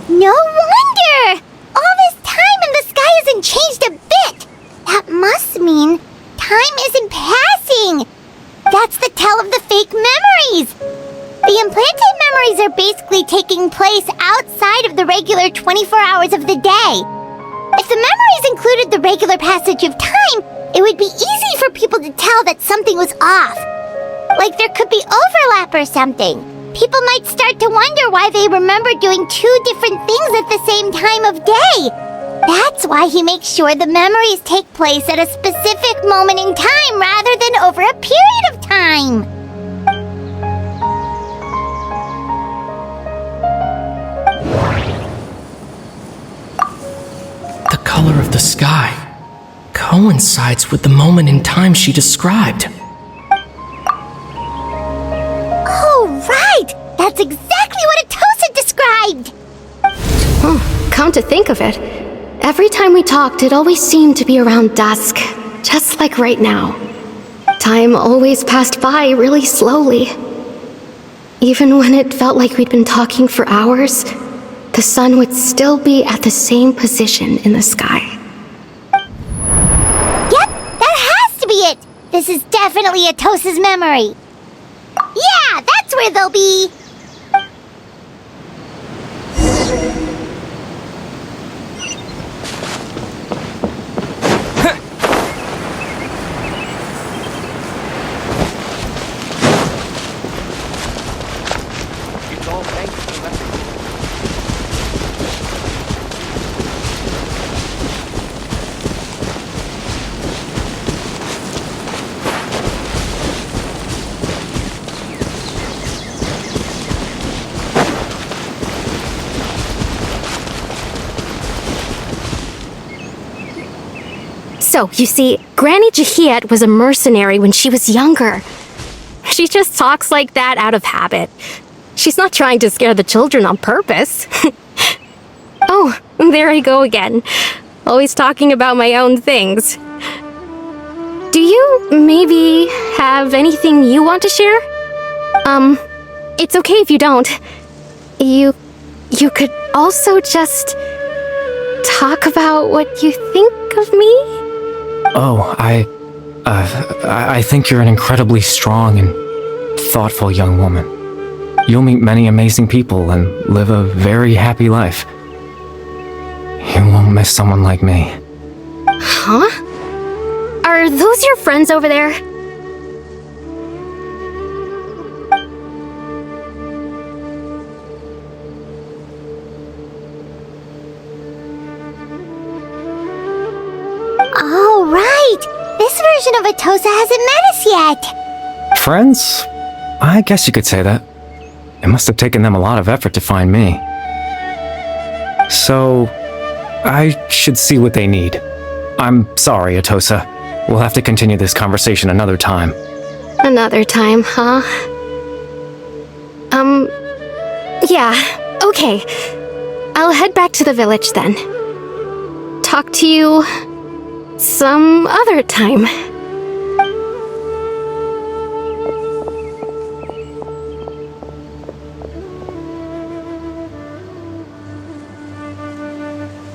No wonder! All this time and the sky hasn't changed a bit! That must mean time isn't passing! That's the tell of the fake memories! The implanted memories are basically taking place outside of the regular 24 hours of the day. If the memories included the regular passage of time, it would be easy for people to tell that something was off. Like there could be overlap or something. People might start to wonder why they remember doing two different things at the same time of day. That's why he makes sure the memories take place at a specific moment in time rather than over a period of time. The color of the sky coincides with the moment in time she described. Oh, right! That's exactly what Atosa described! Come to think of it, every time we talked, it always seemed to be around dusk, just like right now. Time always passed by really slowly. Even when it felt like we'd been talking for hours, the sun would still be at the same position in the sky. Yep, that has to be it! This is definitely Atosa's memory. Yeah, that's where they'll be! It's all thanks to the message. So, you see, Granny Jahiet was a mercenary when she was younger. She just talks like that out of habit. She's not trying to scare the children on purpose. Oh, there I go again. Always talking about my own things. Do you maybe have anything you want to share? It's okay if you don't. You could also just talk about what you think of me? Oh, I think you're an incredibly strong and thoughtful young woman. You'll meet many amazing people and live a very happy life. You won't miss someone like me. Huh? Are those your friends over there? Oh, right! abyss version of Atosa hasn't met us yet. Friends? I guess you could say that. It must have taken them a lot of effort to find me. So, I should see what they need. I'm sorry, Atosa. We'll have to continue this conversation another time. Another time, huh? Yeah, okay. I'll head back to the village then. Talk to you some other time.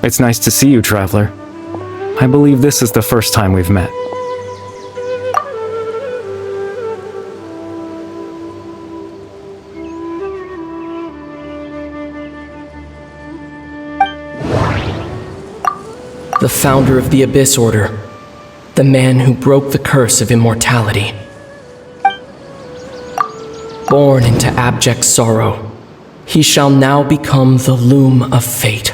It's nice to see you, Traveler. I believe this is the first time we've met. The founder of the Abyss Order. The man who broke the curse of immortality. Born into abject sorrow, he shall now become the Loom of Fate.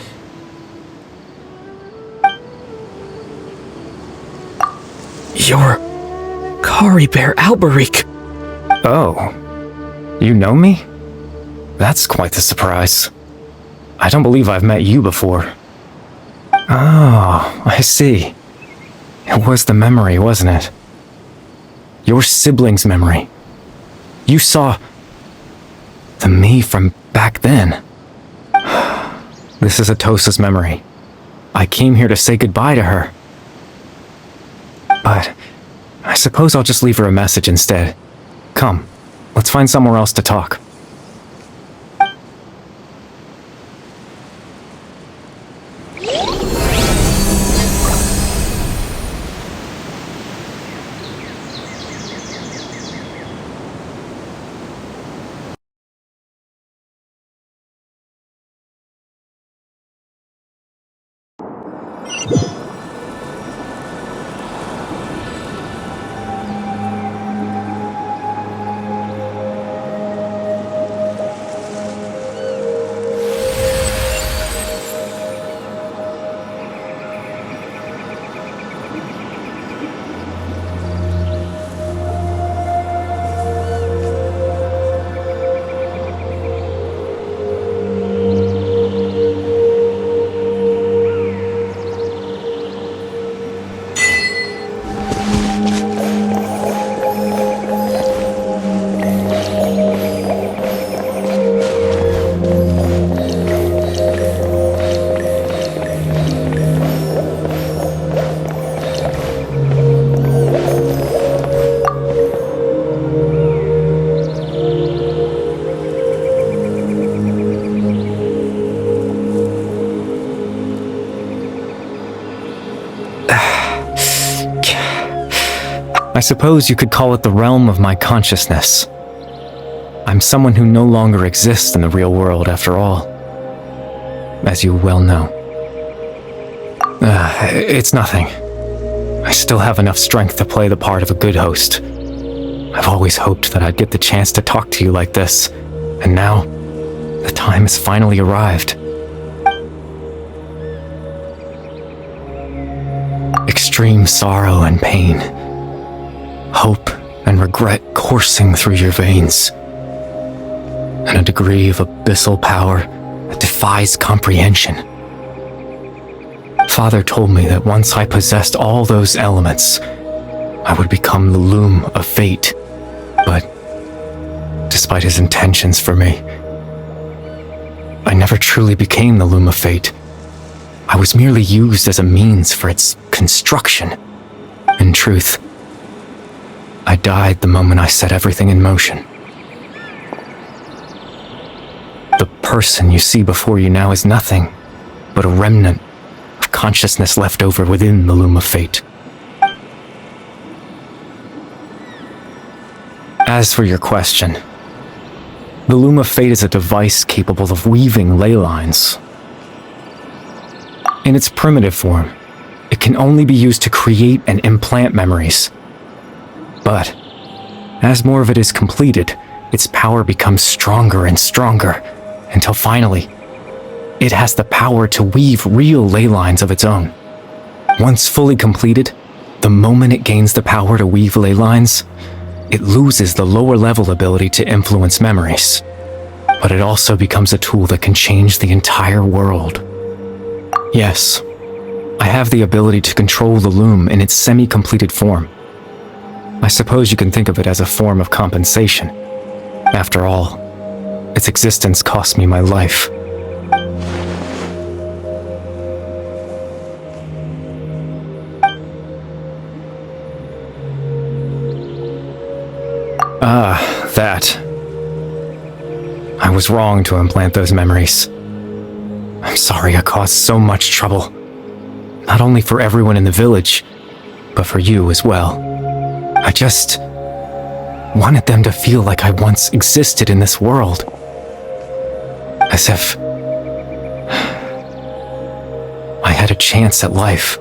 You're Kari Bear Alberich. Oh, you know me? That's quite the surprise. I don't believe I've met you before. Oh, I see. It was the memory, wasn't it? Your sibling's memory. You saw the me from back then. This is Atosa's memory. I came here to say goodbye to her. But I suppose I'll just leave her a message instead. Come, let's find somewhere else to talk. I suppose you could call it the realm of my consciousness. I'm someone who no longer exists in the real world, after all. As you well know. It's nothing. I still have enough strength to play the part of a good host. I've always hoped that I'd get the chance to talk to you like this, and now, the time has finally arrived. Extreme sorrow and pain. Hope and regret coursing through your veins. And a degree of abyssal power that defies comprehension. Father told me that once I possessed all those elements, I would become the Loom of Fate. But, despite his intentions for me, I never truly became the Loom of Fate. I was merely used as a means for its construction. In truth, I died the moment I set everything in motion. The person you see before you now is nothing but a remnant of consciousness left over within the Loom of Fate. As for your question, the Loom of Fate is a device capable of weaving ley lines. In its primitive form, it can only be used to create and implant memories. But, as more of it is completed, its power becomes stronger and stronger, until finally, it has the power to weave real ley lines of its own. Once fully completed, The moment it gains the power to weave ley lines, it loses the lower level ability to influence memories. But it also becomes a tool that can change the entire world. Yes, I have the ability to control the loom in its semi-completed form. I suppose you can think of it as a form of compensation. After all, its existence cost me my life. Ah, that. I was wrong to implant those memories. I'm sorry I caused so much trouble. Not only for everyone in the village, but for you as well. I just wanted them to feel like I once existed in this world. As if I had a chance at life.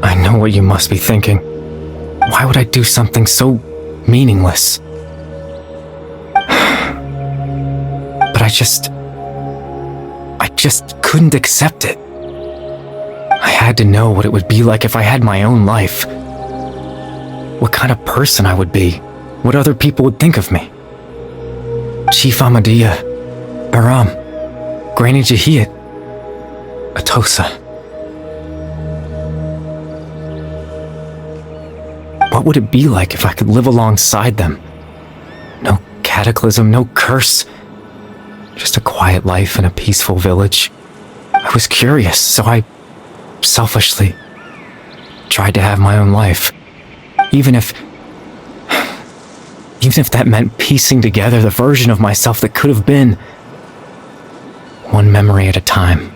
I know what you must be thinking. Why would I do something so meaningless? But I just couldn't accept it. I had to know what it would be like if I had my own life. What kind of person I would be. What other people would think of me. Chief Ahmadiyya, Baram, Granny Jahiyat, Atosa. What would it be like if I could live alongside them? No cataclysm, no curse. Just a quiet life in a peaceful village. I was curious, so I selfishly tried to have my own life. Even if that meant piecing together the version of myself that could have been. One memory at a time.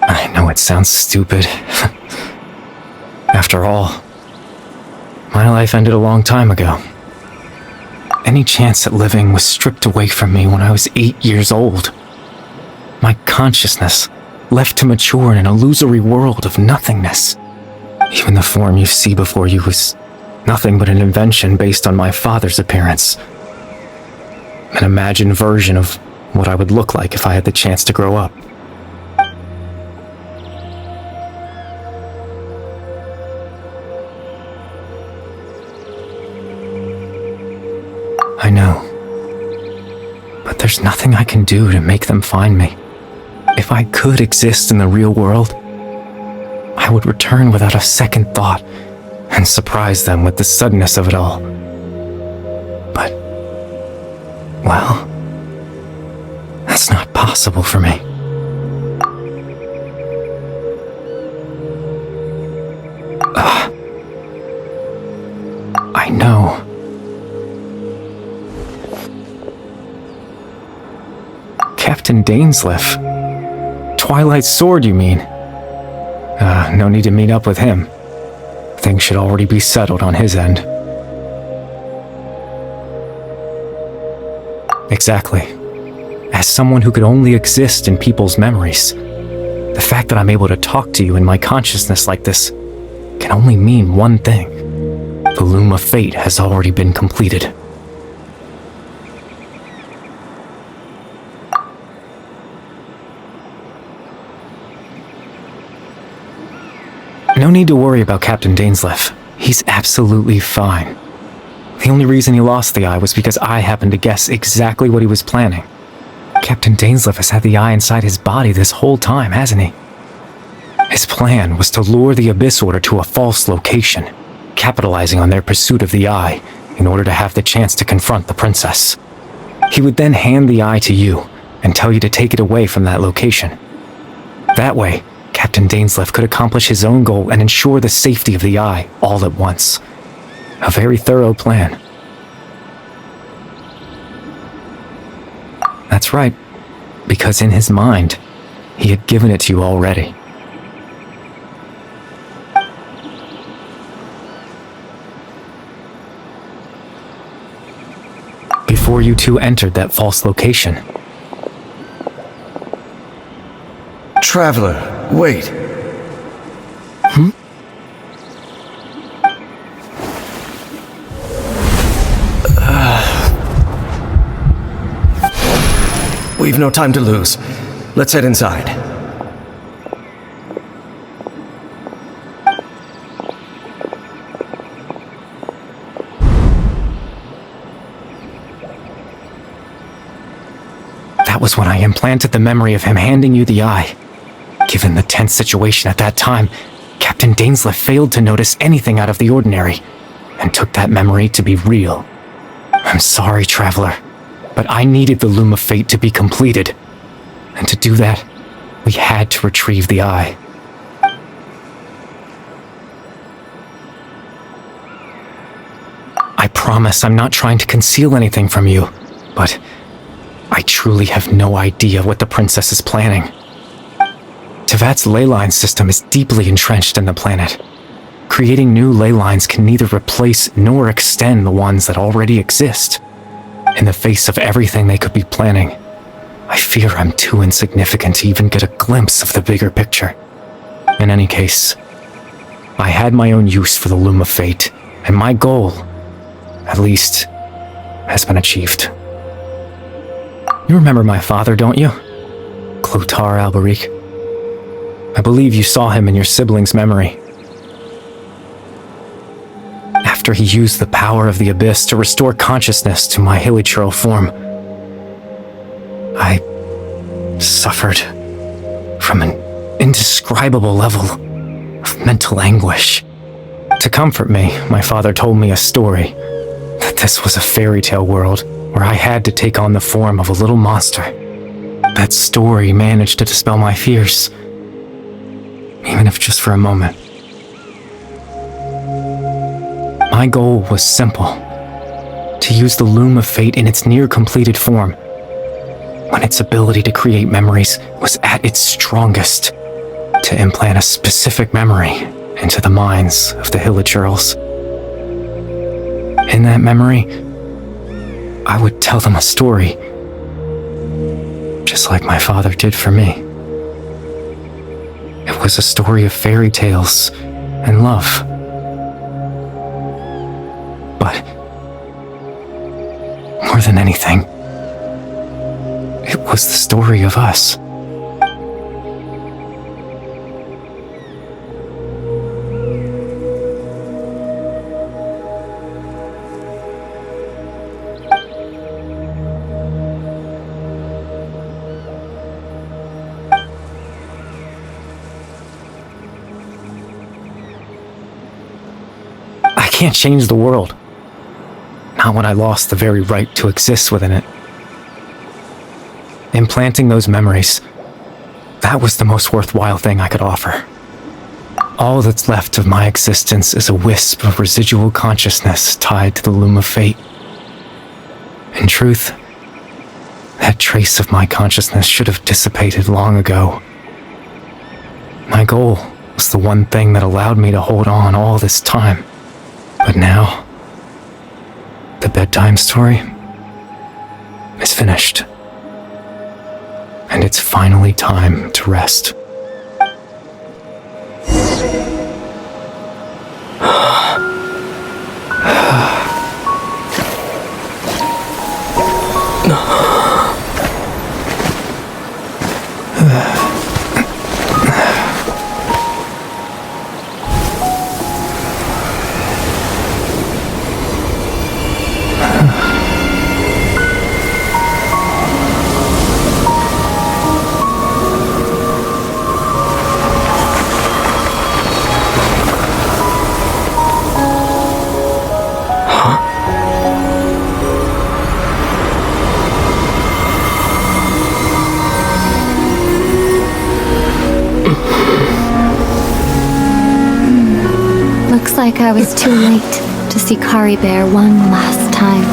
I know it sounds stupid. After all, my life ended a long time ago. Any chance at living was stripped away from me when I was 8 years old. My consciousness left to mature in an illusory world of nothingness. Even the form you see before you was nothing but an invention based on my father's appearance. An imagined version of what I would look like if I had the chance to grow up. I know. But there's nothing I can do to make them find me. If I could exist in the real world, I would return without a second thought and surprise them with the suddenness of it all. But, well, that's not possible for me. I know. Captain Dainsleif. Twilight Sword, you mean? No need to meet up with him. Things should already be settled on his end. Exactly. As someone who could only exist in people's memories, the fact that I'm able to talk to you in my consciousness like this can only mean one thing. The loom of fate has already been completed. No need to worry about Captain Dainsleif. He's absolutely fine. The only reason he lost the eye was because I happened to guess exactly what he was planning. Captain Dainsleif has had the eye inside his body this whole time, hasn't he? His plan was to lure the Abyss Order to a false location, capitalizing on their pursuit of the eye in order to have the chance to confront the princess. He would then hand the eye to you and tell you to take it away from that location. That way, Captain Dainsleif could accomplish his own goal and ensure the safety of the eye all at once. A very thorough plan. That's right, because in his mind, he had given it to you already. Before you two entered that false location. Traveler, wait. no time to lose. Let's head inside. That was when I implanted the memory of him handing you the eye. Given the tense situation at that time, Captain Dainsleif failed to notice anything out of the ordinary, and took that memory to be real. I'm sorry, Traveler, but I needed the Loom of Fate to be completed. And to do that, we had to retrieve the eye. I promise I'm not trying to conceal anything from you, but I truly have no idea what the princess is planning. Tevat's ley line system is deeply entrenched in the planet. Creating new ley lines can neither replace nor extend the ones that already exist. In the face of everything they could be planning, I fear I'm too insignificant to even get a glimpse of the bigger picture. In any case, I had my own use for the Loom of Fate, and my goal, at least, has been achieved. You remember my father, don't you? Clotar Alberic. I believe you saw him in your sibling's memory. After he used the power of the Abyss to restore consciousness to my hilichurl form, I suffered from an indescribable level of mental anguish. To comfort me, my father told me a story, that this was a fairy tale world where I had to take on the form of a little monster. That story managed to dispel my fears, even if just for a moment. My goal was simple: to use the Loom of Fate in its near-completed form, when its ability to create memories was at its strongest, to implant a specific memory into the minds of the hilichurls. In that memory, I would tell them a story, just like my father did for me. It was a story of fairy tales and love. But more than anything, it was the story of us. I can't change the world. Not when I lost the very right to exist within it. Implanting those memories, that was the most worthwhile thing I could offer. All that's left of my existence is a wisp of residual consciousness tied to the Loom of Fate. In truth, that trace of my consciousness should have dissipated long ago. My goal was the one thing that allowed me to hold on all this time. But now, the bedtime story is finished. And it's finally time to rest. Looks like I was too late to see Kari Bear one last time.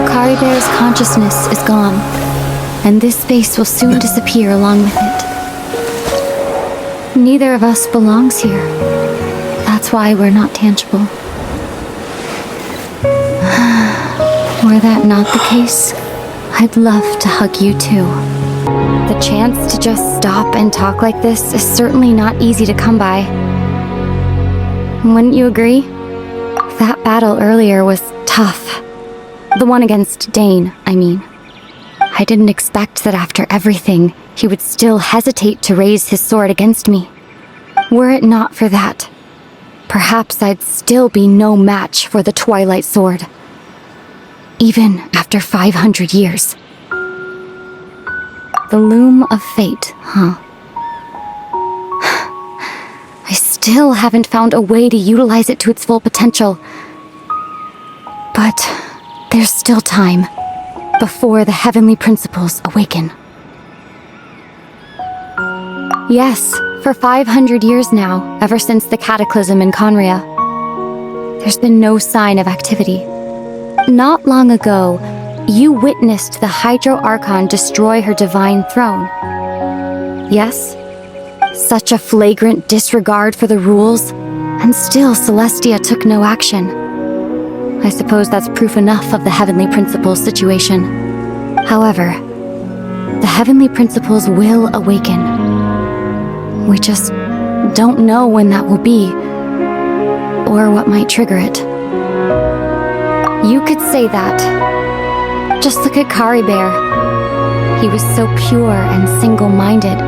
Kari Bear's consciousness is gone, and this space will soon disappear along with it. Neither of us belongs here. That's why we're not tangible. Were that not the case, I'd love to hug you too. The chance to just stop and talk like this is certainly not easy to come by. Wouldn't you agree? That battle earlier was tough. The one against Dane, I mean. I didn't expect that after everything, he would still hesitate to raise his sword against me. Were it not for that, perhaps I'd still be no match for the Twilight Sword. Even after 500 years. The loom of fate, huh? I still haven't found a way to utilize it to its full potential. But there's still time before the heavenly principles awaken. Yes, for 500 years now, ever since the cataclysm in Conria, there's been no sign of activity. Not long ago, you witnessed the Hydro Archon destroy her divine throne. Yes? Such a flagrant disregard for the rules, and still Celestia took no action. I suppose that's proof enough of the Heavenly Principles situation. However, the Heavenly Principles will awaken. We just don't know when that will be, or what might trigger it. You could say that. Just look at Kari Bear. He was so pure and single-minded.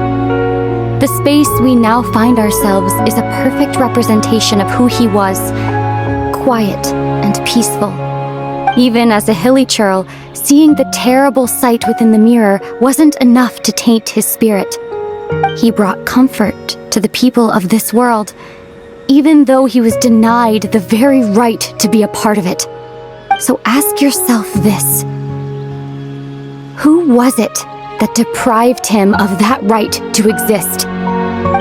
The space we now find ourselves is a perfect representation of who he was. Quiet and peaceful. Even as a hilly churl, seeing the terrible sight within the mirror wasn't enough to taint his spirit. He brought comfort to the people of this world, even though he was denied the very right to be a part of it. So ask yourself this. Who was it that deprived him of that right to exist?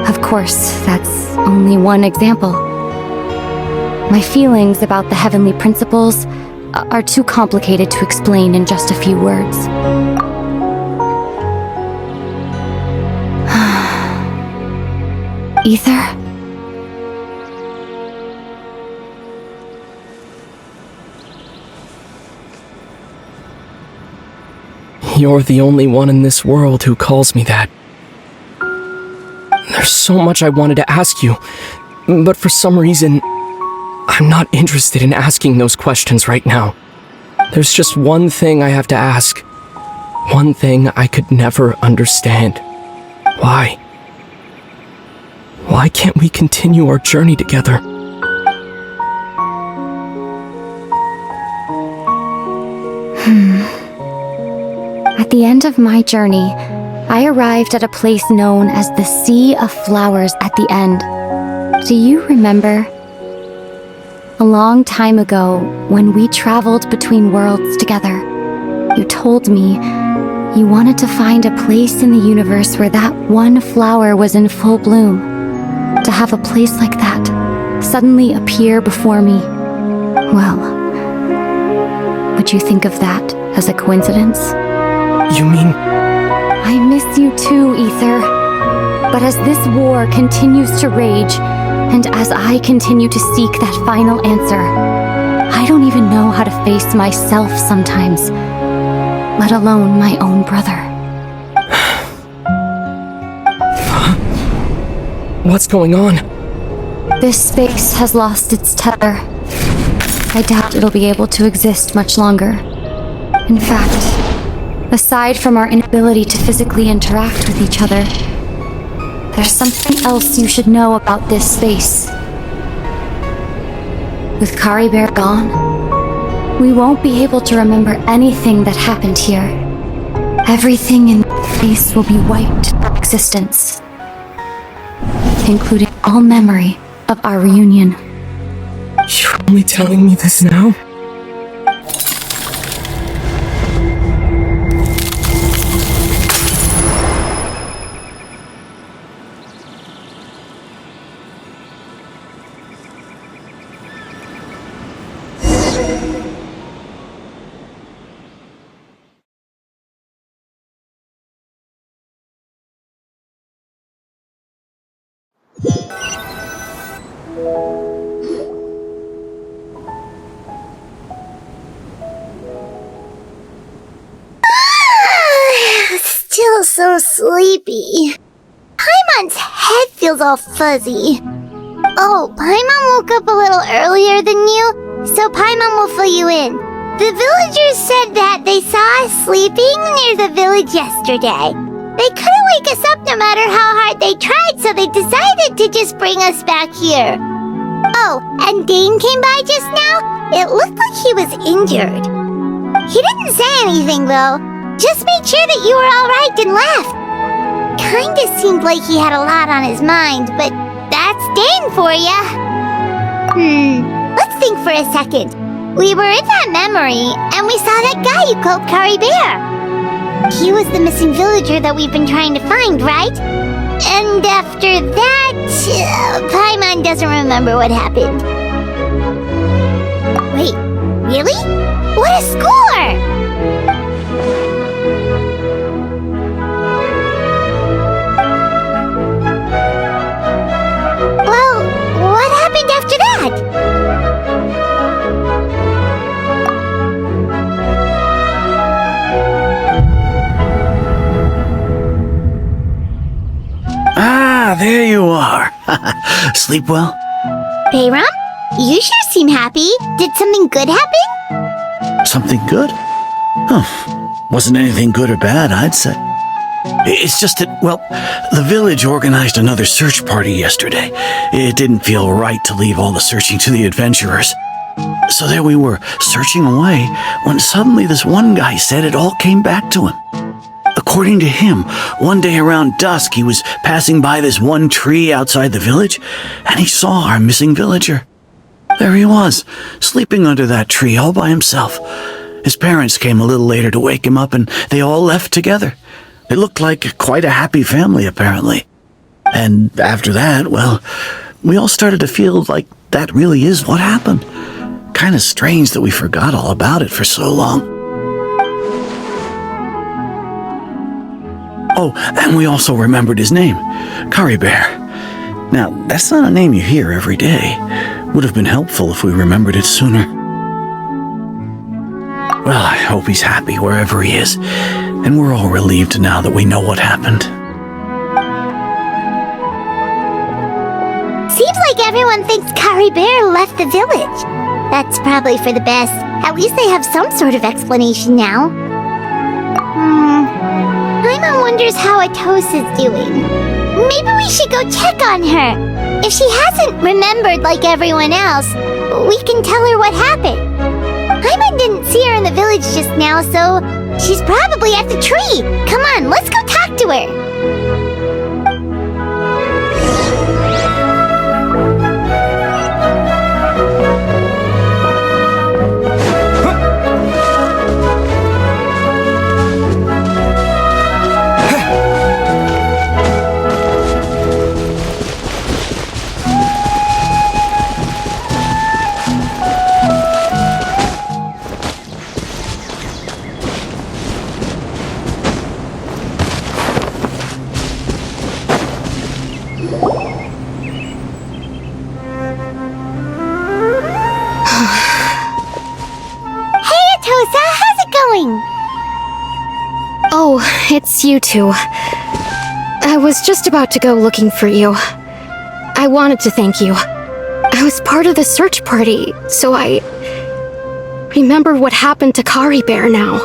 Of course, that's only one example. My feelings about the heavenly principles are too complicated to explain in just a few words. Ether? You're the only one in this world who calls me that. There's so much I wanted to ask you, but for some reason, I'm not interested in asking those questions right now. There's just one thing I have to ask. One thing I could never understand. Why? Why can't we continue our journey together? At the end of my journey, I arrived at a place known as the Sea of Flowers at the end. Do you remember? A long time ago, when we traveled between worlds together, you told me you wanted to find a place in the universe where that one flower was in full bloom. To have a place like that suddenly appear before me. Well, would you think of that as a coincidence? You mean... I miss you too, Ether. But as this war continues to rage, and as I continue to seek that final answer, I don't even know how to face myself sometimes, let alone my own brother. What's going on? This space has lost its tether. I doubt it'll be able to exist much longer. In fact, aside from our inability to physically interact with each other, there's something else you should know about this space. With Kari Bear gone, we won't be able to remember anything that happened here. Everything in this space will be wiped from existence, including all memory of our reunion. You're only telling me this now? so sleepy. Paimon's head feels all fuzzy. Oh, Paimon woke up a little earlier than you, so Paimon will fill you in. The villagers said that they saw us sleeping near the village yesterday. They couldn't wake us up no matter how hard they tried, so they decided to just bring us back here. Oh, and Dane came by just now. It looked like he was injured. He didn't say anything, though. Just made sure that you were all right and left. Kinda seemed like he had a lot on his mind, but that's Dane for ya. Let's think for a second. We were in that memory, and we saw that guy you called Kari Bear. He was the missing villager that we've been trying to find, right? And after that, Paimon doesn't remember what happened. Wait, really? What a score! Well, what happened after that? Ah, there you are. Sleep well? Bayram? You sure seem happy. Did something good happen? Something good? Huh. Wasn't anything good or bad, I'd say. It's just that, well, the village organized another search party yesterday. It didn't feel right to leave all the searching to the adventurers. So there we were, searching away, when suddenly this one guy said it all came back to him. According to him, one day around dusk, he was passing by this one tree outside the village, and he saw our missing villager. There he was, sleeping under that tree all by himself. His parents came a little later to wake him up, and they all left together. It looked like quite a happy family, apparently. And after that, well, we all started to feel like that really is what happened. Kind of strange that we forgot all about it for so long. Oh, and we also remembered his name, Kari Bear. Now, that's not a name you hear every day. Would have been helpful if we remembered it sooner. Well, I hope he's happy wherever he is, and we're all relieved now that we know what happened. Seems like everyone thinks Kari Bear left the village. That's probably for the best. At least they have some sort of explanation now. Paimon wonders how Atosa's doing. Maybe we should go check on her. If she hasn't remembered like everyone else, we can tell her what happened. Paimon didn't see her in the village just now, so she's probably at the tree. Come on, let's go talk to her. Oh, it's you two. I was just about to go looking for you. I wanted to thank you. I was part of the search party, so I remember what happened to Kari Bear now.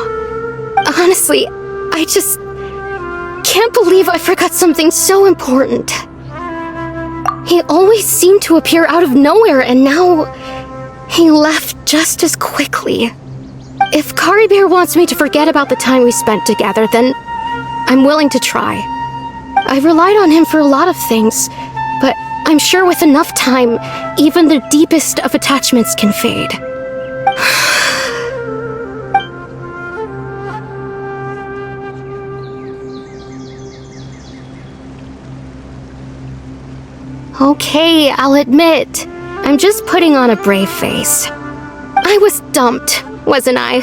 Honestly, I just can't believe I forgot something so important. He always seemed to appear out of nowhere, and now he left just as quickly. If Kari Bear wants me to forget about the time we spent together, then I'm willing to try. I relied on him for a lot of things, but I'm sure with enough time, even the deepest of attachments can fade. Okay, I'll admit, I'm just putting on a brave face. I was dumped, wasn't I?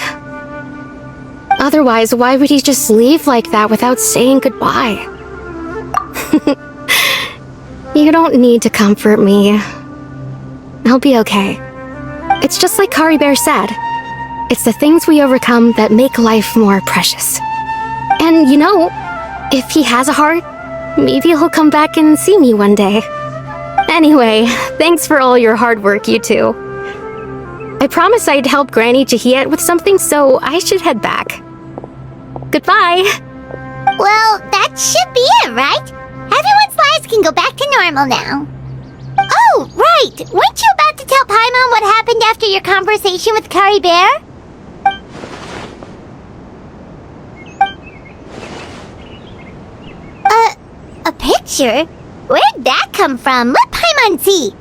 Otherwise, why would he just leave like that without saying goodbye? You don't need to comfort me. I'll be okay. It's just like Kari Bear said. It's the things we overcome that make life more precious. And you know, If he has a heart, maybe he'll come back and see me one day. Anyway, thanks for all your hard work, you two. I promised I'd help Granny Jahiet with something, so I should head back. Goodbye! Well, that should be it, right? Everyone's lives can go back to normal now. Oh, right! Weren't you about to tell Paimon what happened after your conversation with Curry Bear? A picture? Where'd that come from? Let Paimon see!